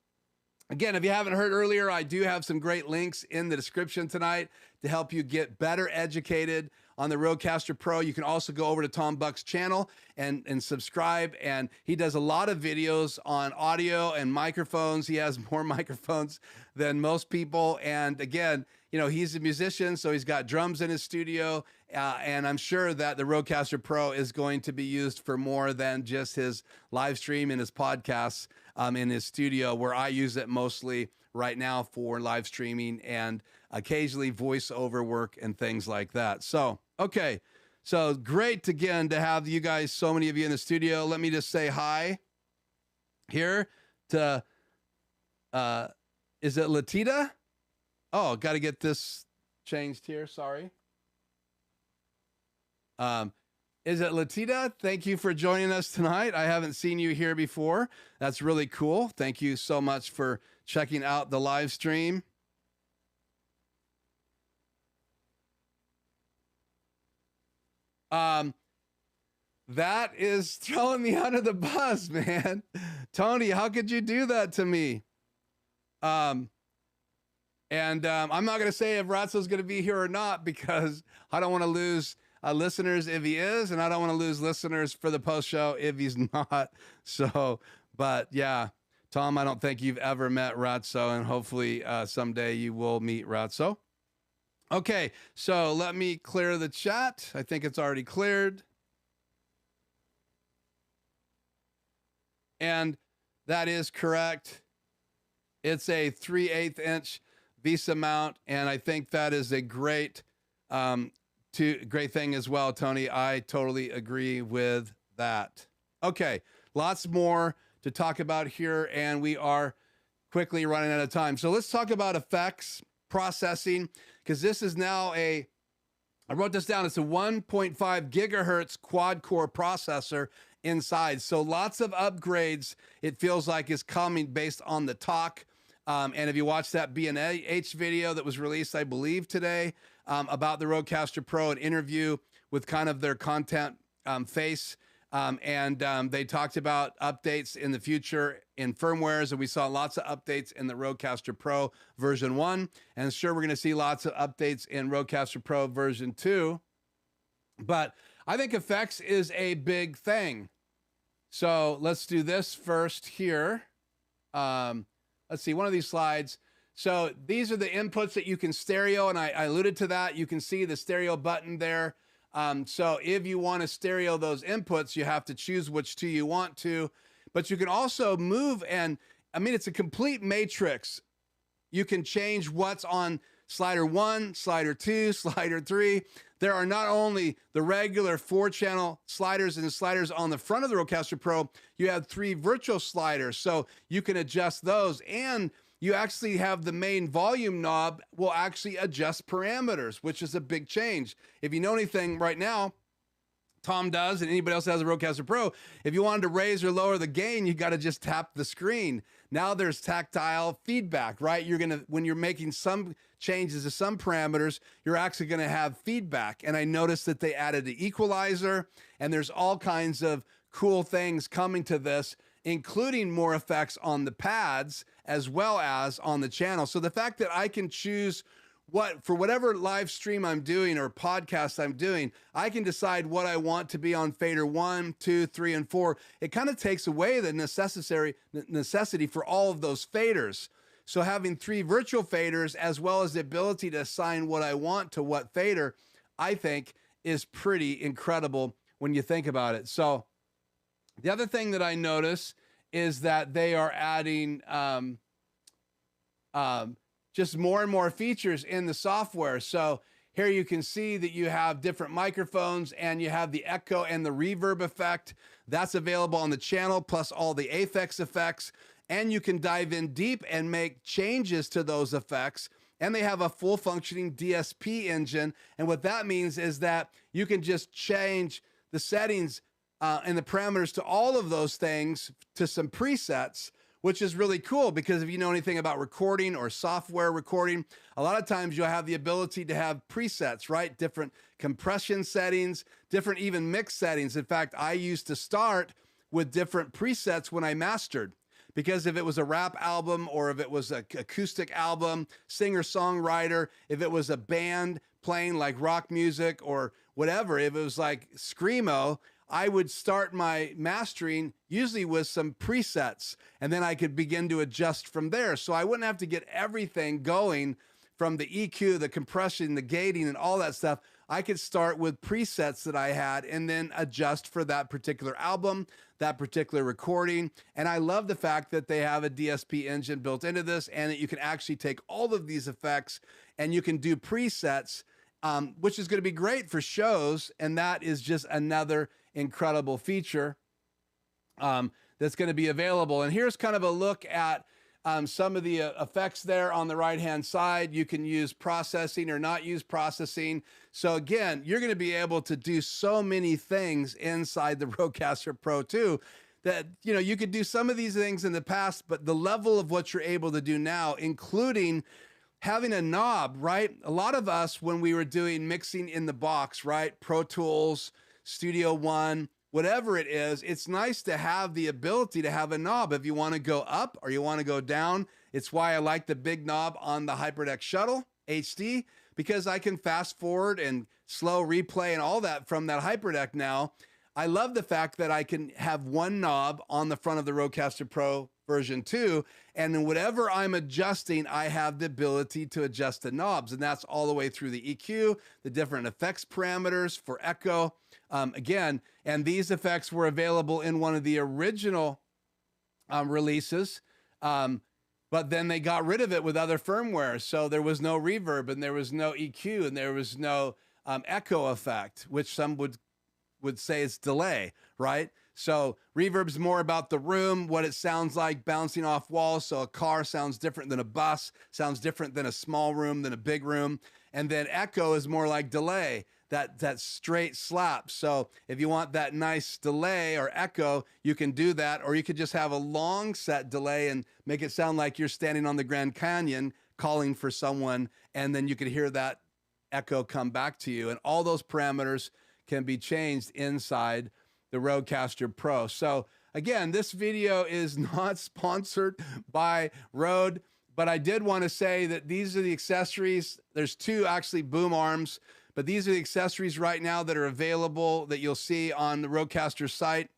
again, if you haven't heard earlier, I do have some great links in the description tonight to help you get better educated on the RODECaster Pro. You can also go over to Tom Buck's channel and subscribe. And he does a lot of videos on audio and microphones. He has more microphones than most people. And again, you know, he's a musician, so he's got drums in his studio. And I'm sure that the RODECaster Pro is going to be used for more than just his live stream and his podcasts in his studio, where I use it mostly right now for live streaming and occasionally voiceover work and things like that. So, okay. So great again to have you guys, so many of you in the studio. Let me just say hi here to, is it Latita? Oh, got to get this changed here. Sorry. Is it Latita? Thank you for joining us tonight. I haven't seen you here before. That's really cool. Thank you so much for checking out the live stream. That is throwing me under the bus, man. Tony, how could you do that to me? I'm not going to say if Ratzo's going to be here or not, because I don't want to lose listeners if he is, and I don't want to lose listeners for the post show if he's not. So, but yeah, Tom, I don't think you've ever met Ratzo, and hopefully someday you will meet Ratzo. Okay, so let me clear the chat. I think it's already cleared. And that is correct. It's a 3/8 inch Visa mount, and I think that is a great great thing as well, Tony. I totally agree with that. Okay, lots more to talk about here, and we are quickly running out of time. So let's talk about effects processing, because this is now I wrote this down. It's a 1.5 gigahertz quad core processor inside. So lots of upgrades, it feels like, is coming based on the talk. And if you watch that B&H video that was released, I believe today, about the RODECaster Pro, an interview with kind of their content face. They talked about updates in the future in firmwares, and we saw lots of updates in the RODECaster Pro version 1. And sure, we're going to see lots of updates in RODECaster Pro version 2. But I think effects is a big thing. So let's do this first here. Let's see, one of these slides. So these are the inputs that you can stereo, and I alluded to that. You can see the stereo button there. So if you want to stereo those inputs, you have to choose which two you want to, but you can also move, and I mean, it's a complete matrix. You can change what's on slider 1, slider 2, slider 3. There are not only the regular 4-channel sliders and sliders on the front of the RODECaster Pro, you have 3 virtual sliders, so you can adjust those, and you actually have the main volume knob will actually adjust parameters, which is a big change. If you know anything right now, Tom does, and anybody else that has a RODECaster Pro, if you wanted to raise or lower the gain, you got to just tap the screen. Now there's tactile feedback, right? You're gonna, when you're making some changes to some parameters, you're actually gonna have feedback. And I noticed that they added the equalizer, and there's all kinds of cool things coming to this, including more effects on the pads as well as on the channel. So the fact that I can choose for whatever live stream I'm doing or podcast I'm doing, I can decide what I want to be on fader 1, 2, 3, and 4. It kind of takes away the necessity for all of those faders. So having 3 virtual faders as well as the ability to assign what I want to what fader, I think is pretty incredible when you think about it. So the other thing that I notice is that they are adding just more and more features in the software. So here you can see that you have different microphones, and you have the echo and the reverb effect. That's available on the channel, plus all the Aphex effects. And you can dive in deep and make changes to those effects. And they have a full functioning DSP engine. And what that means is that you can just change the settings and the parameters to all of those things to some presets, which is really cool, because if you know anything about recording or software recording, a lot of times you'll have the ability to have presets, right? Different compression settings, different even mix settings. In fact, I used to start with different presets when I mastered, because if it was a rap album or if it was an acoustic album, singer-songwriter, if it was a band playing like rock music or whatever, if it was like Screamo, I would start my mastering usually with some presets, and then I could begin to adjust from there. So I wouldn't have to get everything going from the EQ, the compression, the gating, and all that stuff. I could start with presets that I had and then adjust for that particular album, that particular recording. And I love the fact that they have a DSP engine built into this, and that you can actually take all of these effects and you can do presets, which is going to be great for shows. And that is just another incredible feature that's going to be available. And here's kind of a look at some of the effects there on the right-hand side. You can use processing or not use processing. So again, you're going to be able to do so many things inside the RODECaster Pro II that, you know, you could do some of these things in the past, but the level of what you're able to do now, including having a knob, right? A lot of us, when we were doing mixing in the box, right? Pro Tools, Studio One, whatever it is, it's nice to have the ability to have a knob if you want to go up or you want to go down. It's why I like the big knob on the HyperDeck Shuttle HD, because I can fast forward and slow replay and all that from that HyperDeck now. I love the fact that I can have one knob on the front of the RODECaster Pro version 2, and then whatever I'm adjusting, I have the ability to adjust the knobs, and that's all the way through the EQ, the different effects parameters for echo. Again, and these effects were available in one of the original releases, but then they got rid of it with other firmware, so there was no reverb, and there was no EQ, and there was no echo effect, which some would say it's delay, right? So reverb's more about the room, what it sounds like bouncing off walls. So a car sounds different than a bus, sounds different than a small room, than a big room. And then echo is more like delay, that straight slap. So if you want that nice delay or echo, you can do that, or you could just have a long set delay and make it sound like you're standing on the Grand Canyon calling for someone, and then you could hear that echo come back to you. And all those parameters can be changed inside the RODECaster Pro. So again, this video is not sponsored by Rode, but I did want to say that these are the accessories. There's 2 actually boom arms, but these are the accessories right now that are available that you'll see on the RODECaster site.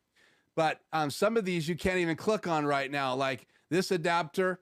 But some of these you can't even click on right now, like this adapter,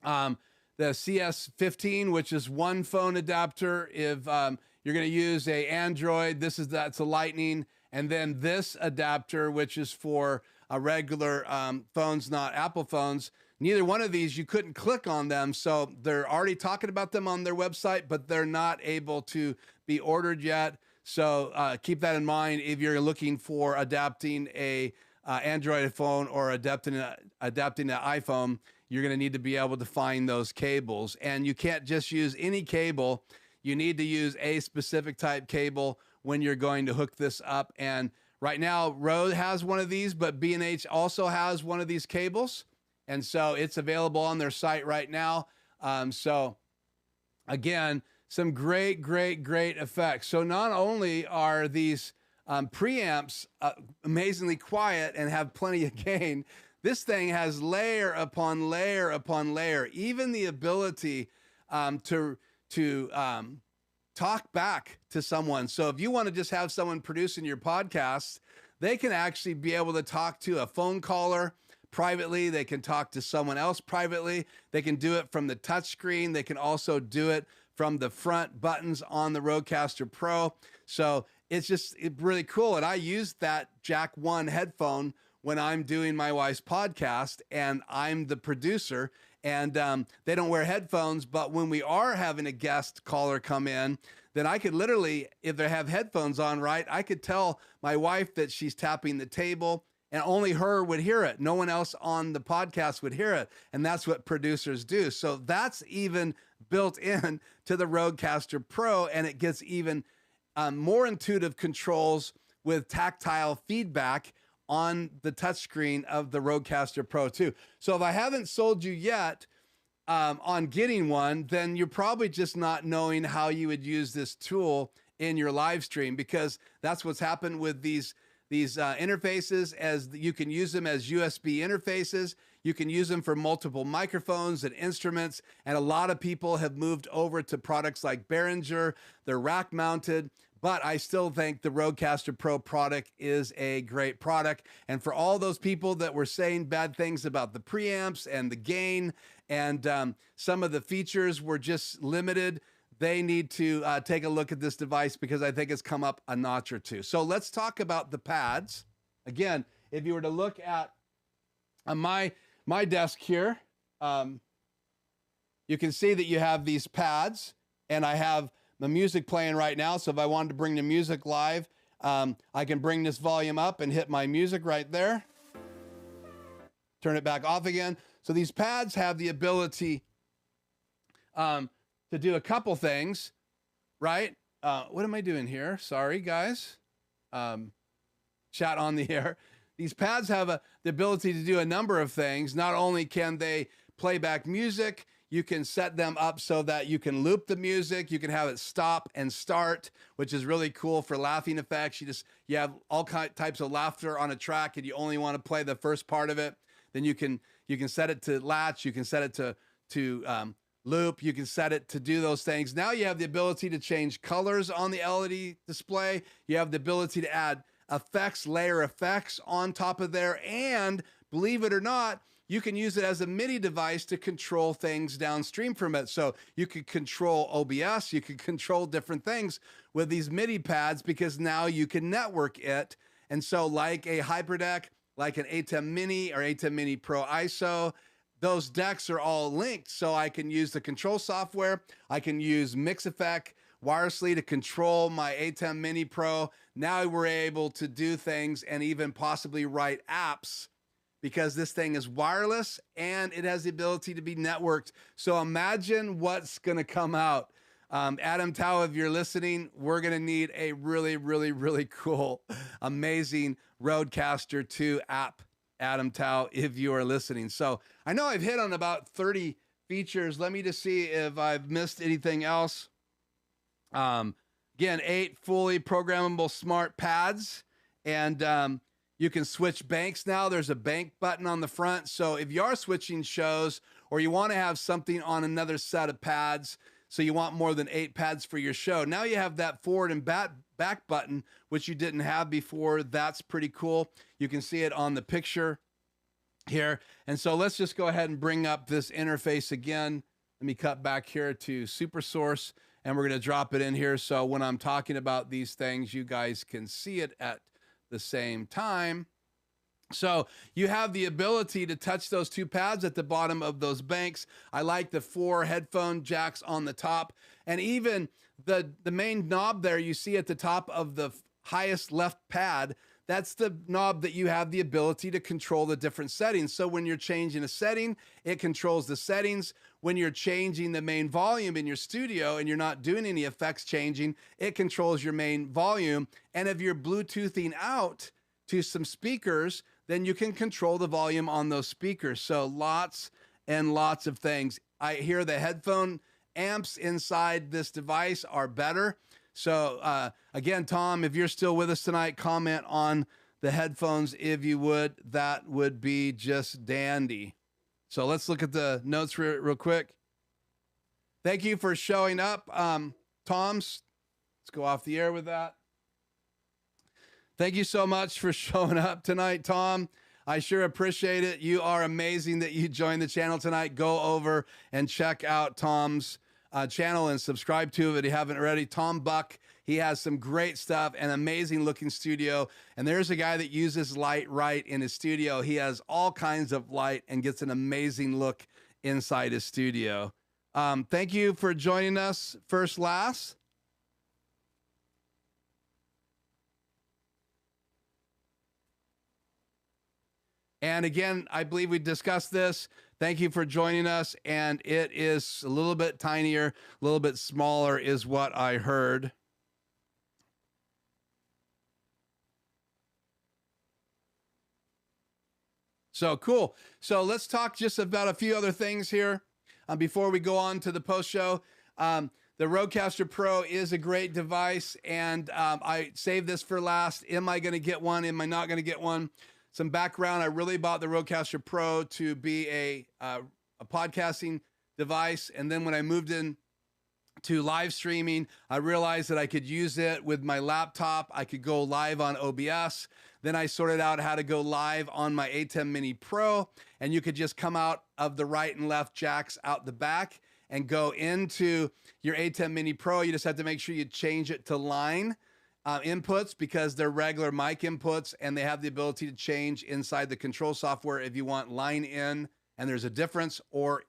the CS15, which is one phone adapter. If you're going to use a Android, that's a Lightning, and then this adapter, which is for regular phones, not Apple phones. Neither one of these, you couldn't click on them. So they're already talking about them on their website, but they're not able to be ordered yet. So keep that in mind if you're looking for adapting a Android phone or adapting an iPhone. You're going to need to be able to find those cables. And you can't just use any cable. You need to use a specific type cable when you're going to hook this up. And right now, Rode has one of these, but B&H also has one of these cables. And so it's available on their site right now. So again, some great effects. So not only are these preamps amazingly quiet and have plenty of gain, this thing has layer upon layer upon layer, even the ability to talk back to someone. So if you want to just have someone producing your podcast, they can actually be able to talk to a phone caller privately. They can talk to someone else privately. They can do it from the touchscreen. They can also do it from the front buttons on the RODECaster Pro. So it's really cool. And I use that Jack 1 headphone when I'm doing my wife's podcast and I'm the producer, and they don't wear headphones. But when we are having a guest caller come in, then I could literally, if they have headphones on, right, I could tell my wife that she's tapping the table, and only her would hear it. No one else on the podcast would hear it. And that's what producers do. So that's even built in to the RODECaster Pro, and it gets even more intuitive controls with tactile feedback on the touchscreen of the RODECaster Pro II. So if I haven't sold you yet on getting one, then you're probably just not knowing how you would use this tool in your live stream, because that's what's happened with these interfaces, as you can use them as USB interfaces. You can use them for multiple microphones and instruments. And a lot of people have moved over to products like Behringer. They're rack mounted, but I still think the RODECaster Pro product is a great product. And for all those people that were saying bad things about the preamps and the gain and some of the features were just limited, they need to take a look at this device, because I think it's come up a notch or two. So let's talk about the pads. Again, if you were to look at my desk here, you can see that you have these pads, and I have the music playing right now. So if I wanted to bring the music live, I can bring this volume up and hit my music right there. Turn it back off again. So these pads have the ability to do a couple things, right? What am I doing here? Sorry, guys. Chat on the air. These pads have the ability to do a number of things. Not only can they play back music, you can set them up so that you can loop the music. You can have it stop and start, which is really cool for laughing effects. You have all types of laughter on a track, and you only want to play the first part of it. Then you can set it to latch. You can set it to loop. You can set it to do those things. Now you have the ability to change colors on the LED display. You have the ability to add effects, layer effects on top of there. And believe it or not, you can use it as a MIDI device to control things downstream from it. So you could control OBS, you could control different things with these MIDI pads, because now you can network it. And so like a HyperDeck, like an ATEM Mini or ATEM Mini Pro ISO, those decks are all linked. So I can use the control software. I can use Mix Effect wirelessly to control my ATEM Mini Pro. Now we're able to do things and even possibly write apps, because this thing is wireless and it has the ability to be networked. So imagine what's going to come out. Adam Tao, if you're listening, we're going to need a really cool, amazing RODECaster 2 app, Adam Tao, if you are listening. So I know I've hit on about 30 features. Let me just see if I've missed anything else. Again, 8 fully programmable smart pads, and you can switch banks now. There's a bank button on the front. So if you are switching shows or you want to have something on another set of pads, So you want more than 8 pads for your show. Now you have that forward and back button, which you didn't have before. That's pretty cool. You can see it on the picture here. And so let's just go ahead and bring up this interface again. Let me cut back here to Super Source, and we're going to drop it in here. So when I'm talking about these things, you guys can see it at the same time. So you have the ability to touch those 2 pads at the bottom of those banks. I like the 4 headphone jacks on the top, and even the main knob there you see at the top of the highest left pad. That's the knob that you have the ability to control the different settings. So when you're changing a setting, it controls the settings. When you're changing the main volume in your studio and you're not doing any effects changing, it controls your main volume. And if you're Bluetoothing out to some speakers, then you can control the volume on those speakers. So lots and lots of things. I hear the headphone amps inside this device are better. So again, Tom, if you're still with us tonight, comment on the headphones if you would. That would be just dandy. So let's look at the notes real quick. Thank you for showing up, Tom's. Let's go off the air with that. Thank you so much for showing up tonight, Tom. I sure appreciate it. You are amazing that you joined the channel tonight. Go over and check out Tom's channel and subscribe to it if you haven't already. Tom Buck, he has some great stuff, an amazing looking studio. And there's a guy that uses light right in his studio. He has all kinds of light and gets an amazing look inside his studio. Thank you for joining us, First Last. And again, I believe we discussed this. Thank you for joining us. And it is a little bit tinier, a little bit smaller is what I heard. So cool. So let's talk just about a few other things here before we go on to the post show. The RODECaster Pro is a great device, and I saved this for last. Am I going to get one? Am I not going to get one? Some background, I really bought the RODECaster Pro to be a podcasting device. And then when I moved in to live streaming, I realized that I could use it with my laptop. I could go live on OBS. Then I sorted out how to go live on my A10 Mini Pro. And you could just come out of the right and left jacks out the back and go into your A10 Mini Pro. You just have to make sure you change it to line inputs, because they're regular mic inputs, and they have the ability to change inside the control software if you want line in and there's a difference, or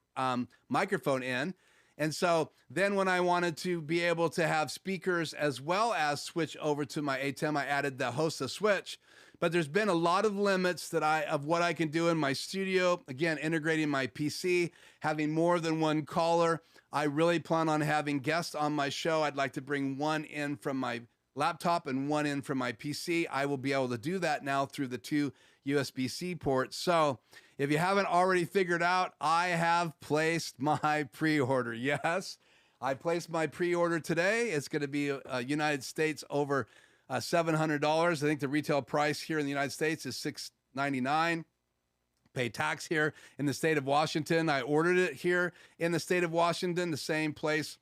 microphone in. And so then when I wanted to be able to have speakers as well as switch over to my A10, I added the Hosta switch. But there's been a lot of limits of what I can do in my studio. Again, integrating my PC, having more than one caller. I really plan on having guests on my show. I'd like to bring one in from my laptop and one in from my PC. I will be able to do that now through the 2 USB-C ports. So if you haven't already figured out, I have placed my pre-order. Yes, I placed my pre-order today. It's going to be United States over $700. I think the retail price here in the United States is $699. Pay tax here in the state of Washington. I ordered it here in the state of Washington, the same place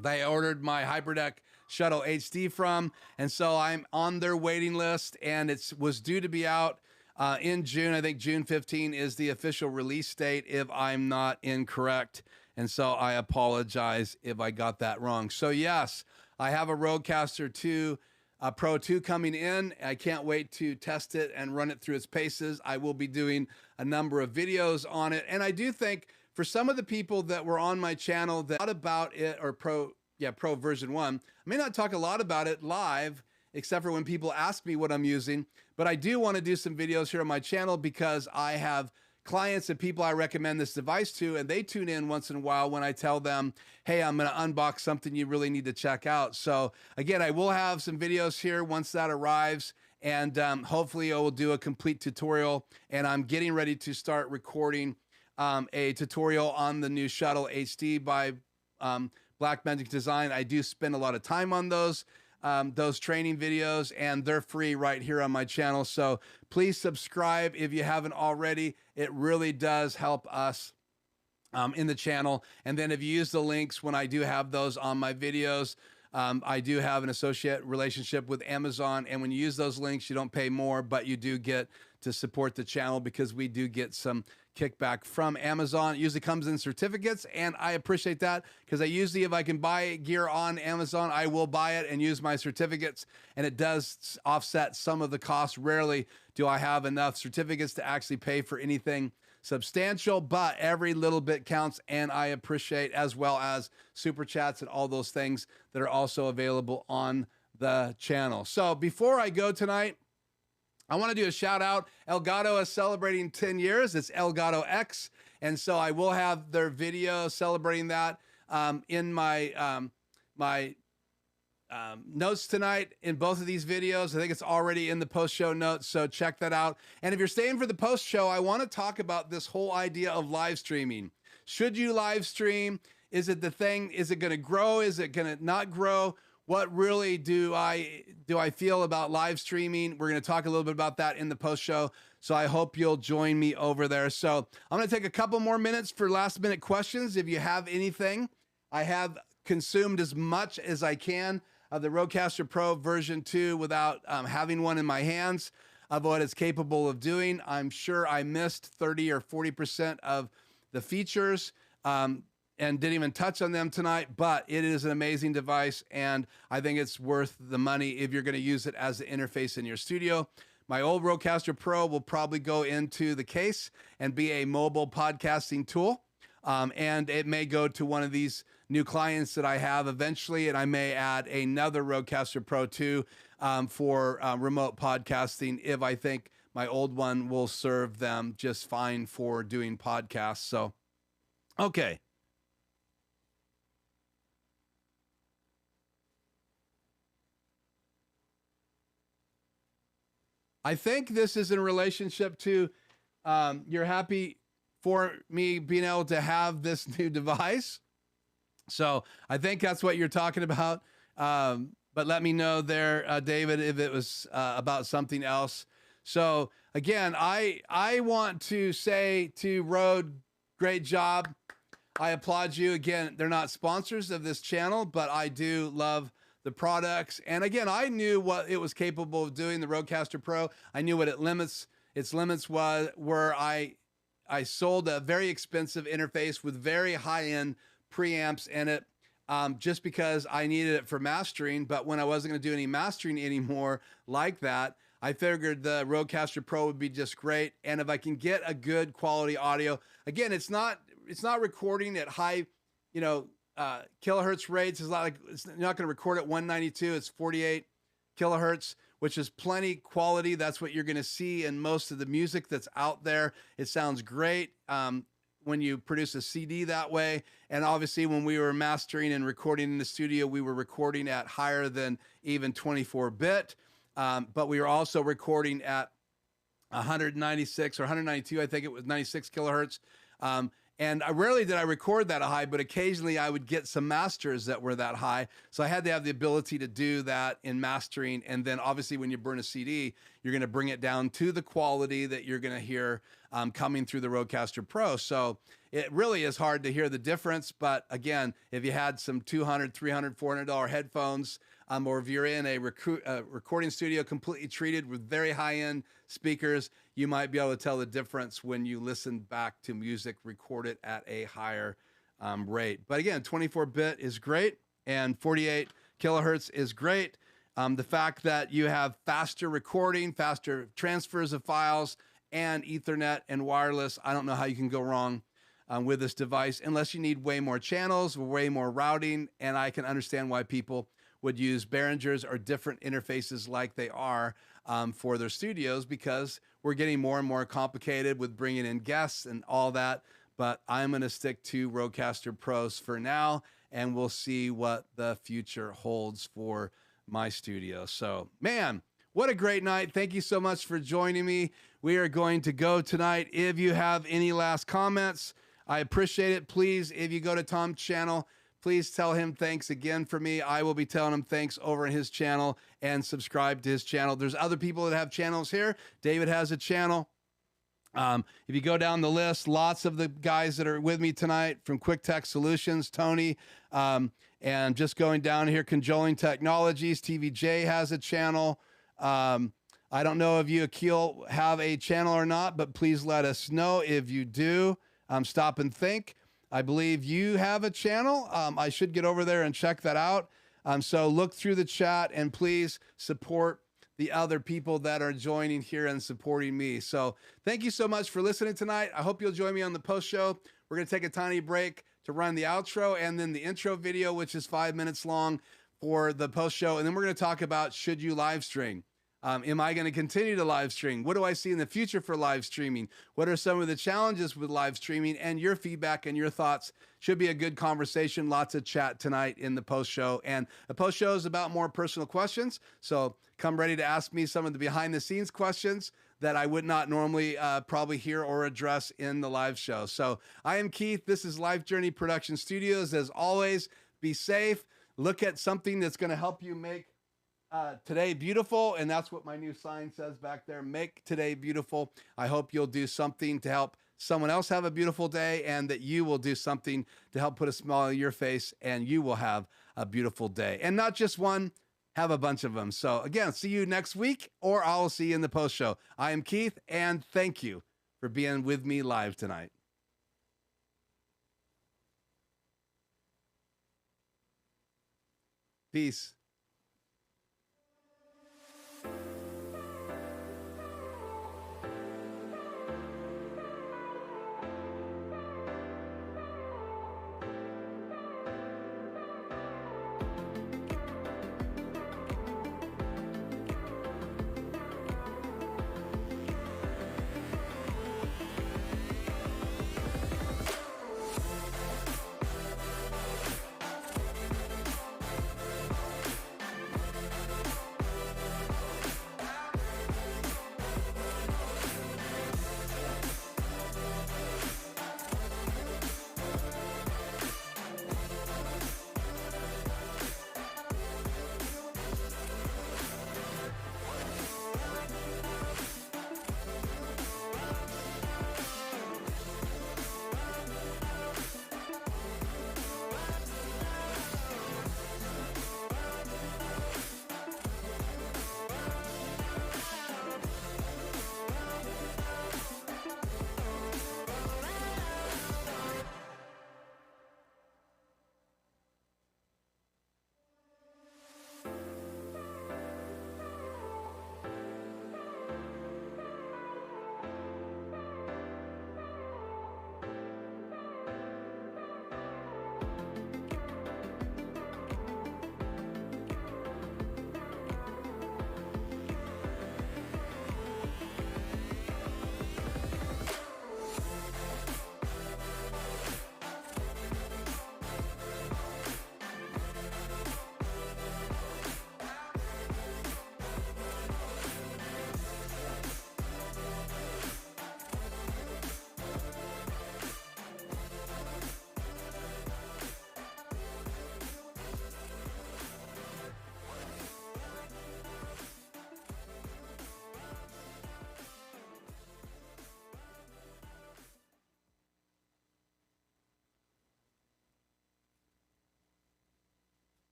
that I ordered my HyperDeck Shuttle HD from. And so I'm on their waiting list, and it was due to be out in June. I think June 15 is the official release date, if I'm not incorrect. And so I apologize if I got that wrong. So yes, I have a RODECaster Pro II coming in. I can't wait to test it and run it through its paces. I will be doing a number of videos on it. And I do think for some of the people that were on my channel that thought about it, or Pro version 1, I may not talk a lot about it live, except for when people ask me what I'm using. But I do want to do some videos here on my channel, because I have clients and people I recommend this device to, and they tune in once in a while when I tell them, hey, I'm going to unbox something you really need to check out. So again, I will have some videos here once that arrives, and hopefully I will do a complete tutorial. And I'm getting ready to start recording a tutorial on the new Shuttle HD by Blackmagic Design. I do spend a lot of time on those training videos, and they're free right here on my channel. So please subscribe if you haven't already. It really does help us in the channel. And then if you use the links when I do have those on my videos, I do have an associate relationship with Amazon. And when you use those links, you don't pay more, but you do get to support the channel because we do get some kickback from Amazon. It usually comes in certificates, and I appreciate that because I usually, if I can buy gear on Amazon, I will buy it and use my certificates, and it does offset some of the costs. Rarely do I have enough certificates to actually pay for anything substantial, but every little bit counts, and I appreciate, as well as super chats and all those things that are also available on the channel. So before I go tonight, I want to do a shout out. Elgato is celebrating 10 years. It's Elgato X. And so I will have their video celebrating that in my notes tonight in both of these videos. I think it's already in the post-show notes, so check that out. And if you're staying for the post-show, I want to talk about this whole idea of live streaming. Should you live stream? Is it the thing? Is it going to grow? Is it going to not grow? What really do I feel about live streaming? We're going to talk a little bit about that in the post-show, so I hope you'll join me over there. So I'm going to take a couple more minutes for last-minute questions. If you have anything, I have consumed as much as I can of the RODECaster Pro version 2 without having one in my hands of what it's capable of doing. I'm sure I missed 30 or 40% of the features and didn't even touch on them tonight, but it is an amazing device, and I think it's worth the money if you're going to use it as an interface in your studio. My old RODECaster Pro will probably go into the case and be a mobile podcasting tool, and it may go to one of these new clients that I have eventually, and I may add another RODECaster Pro II for remote podcasting if I think my old one will serve them just fine for doing podcasts. So, okay. I think this is in relationship to you're happy for me being able to have this new device. So I think that's what you're talking about. But let me know there, David, if it was about something else. So again, I want to say to Rode, great job. I applaud you. Again, they're not sponsors of this channel, but I do love the products. And again, I knew what it was capable of doing, the RODECaster Pro. I knew what its limits were. I sold a very expensive interface with very high-end preamps in it just because I needed it for mastering. But when I wasn't going to do any mastering anymore like that, I figured the RODECaster Pro would be just great. And if I can get a good quality audio, again, it's not recording at high, kilohertz rates. It's not going to record at 192. It's 48 kilohertz, which is plenty quality. That's what you're going to see in most of the music that's out there. It sounds great when you produce a CD that way. And obviously when we were mastering and recording in the studio, we were recording at higher than even 24-bit. But we were also recording at 196 or 192, I think it was 96 kilohertz. And rarely did I record that high, but occasionally I would get some masters that were that high. So I had to have the ability to do that in mastering. And then obviously when you burn a CD, you're going to bring it down to the quality that you're going to hear coming through the RODECaster Pro. So it really is hard to hear the difference. But again, if you had some $200, $300, $400 headphones, or if you're in a recording studio completely treated with very high-end speakers, you might be able to tell the difference when you listen back to music recorded at a higher rate. But again, 24-bit is great, and 48 kilohertz is great. The fact that you have faster recording, faster transfers of files, and Ethernet and wireless, I don't know how you can go wrong with this device unless you need way more channels, way more routing, and I can understand why people would use Behringers or different interfaces like they are for their studios, because we're getting more and more complicated with bringing in guests and all that. But I'm going to stick to RODECaster Pros for now, and we'll see what the future holds for my studio. So, man, what a great night. Thank you so much for joining me. We are going to go tonight. If you have any last comments, I appreciate it. Please, if you go to Tom's channel, please tell him thanks again for me. I will be telling him thanks over in his channel, and subscribe to his channel. There's other people that have channels here. David has a channel. If you go down the list, lots of the guys that are with me tonight from Quick Tech Solutions, Tony, and just going down here, Conjoling Technologies, TVJ has a channel. I don't know if you, Akil, have a channel or not, but please let us know if you do. Stop and think. I believe you have a channel. I should get over there and check that out. So look through the chat and please support the other people that are joining here and supporting me. So thank you so much for listening tonight. I hope you'll join me on the post show. We're going to take a tiny break to run the outro and then the intro video, which is 5 minutes long for the post show. And then we're going to talk about, should you live stream? Am I going to continue to live stream? What do I see in the future for live streaming? What are some of the challenges with live streaming? And your feedback and your thoughts. Should be a good conversation. Lots of chat tonight in the post show. And the post show is about more personal questions. So come ready to ask me some of the behind the scenes questions that I would not normally probably hear or address in the live show. So I am Keith. This is Life Journey Production Studios. As always, be safe. Look at something that's going to help you make today beautiful, and that's what my new sign says back there. Make today beautiful. I hope you'll do something to help someone else have a beautiful day, and that you will do something to help put a smile on your face, and you will have a beautiful day. And not just one, have a bunch of them. So again, see you next week, or I'll see you in the post show. I am Keith, and thank you for being with me live tonight. Peace.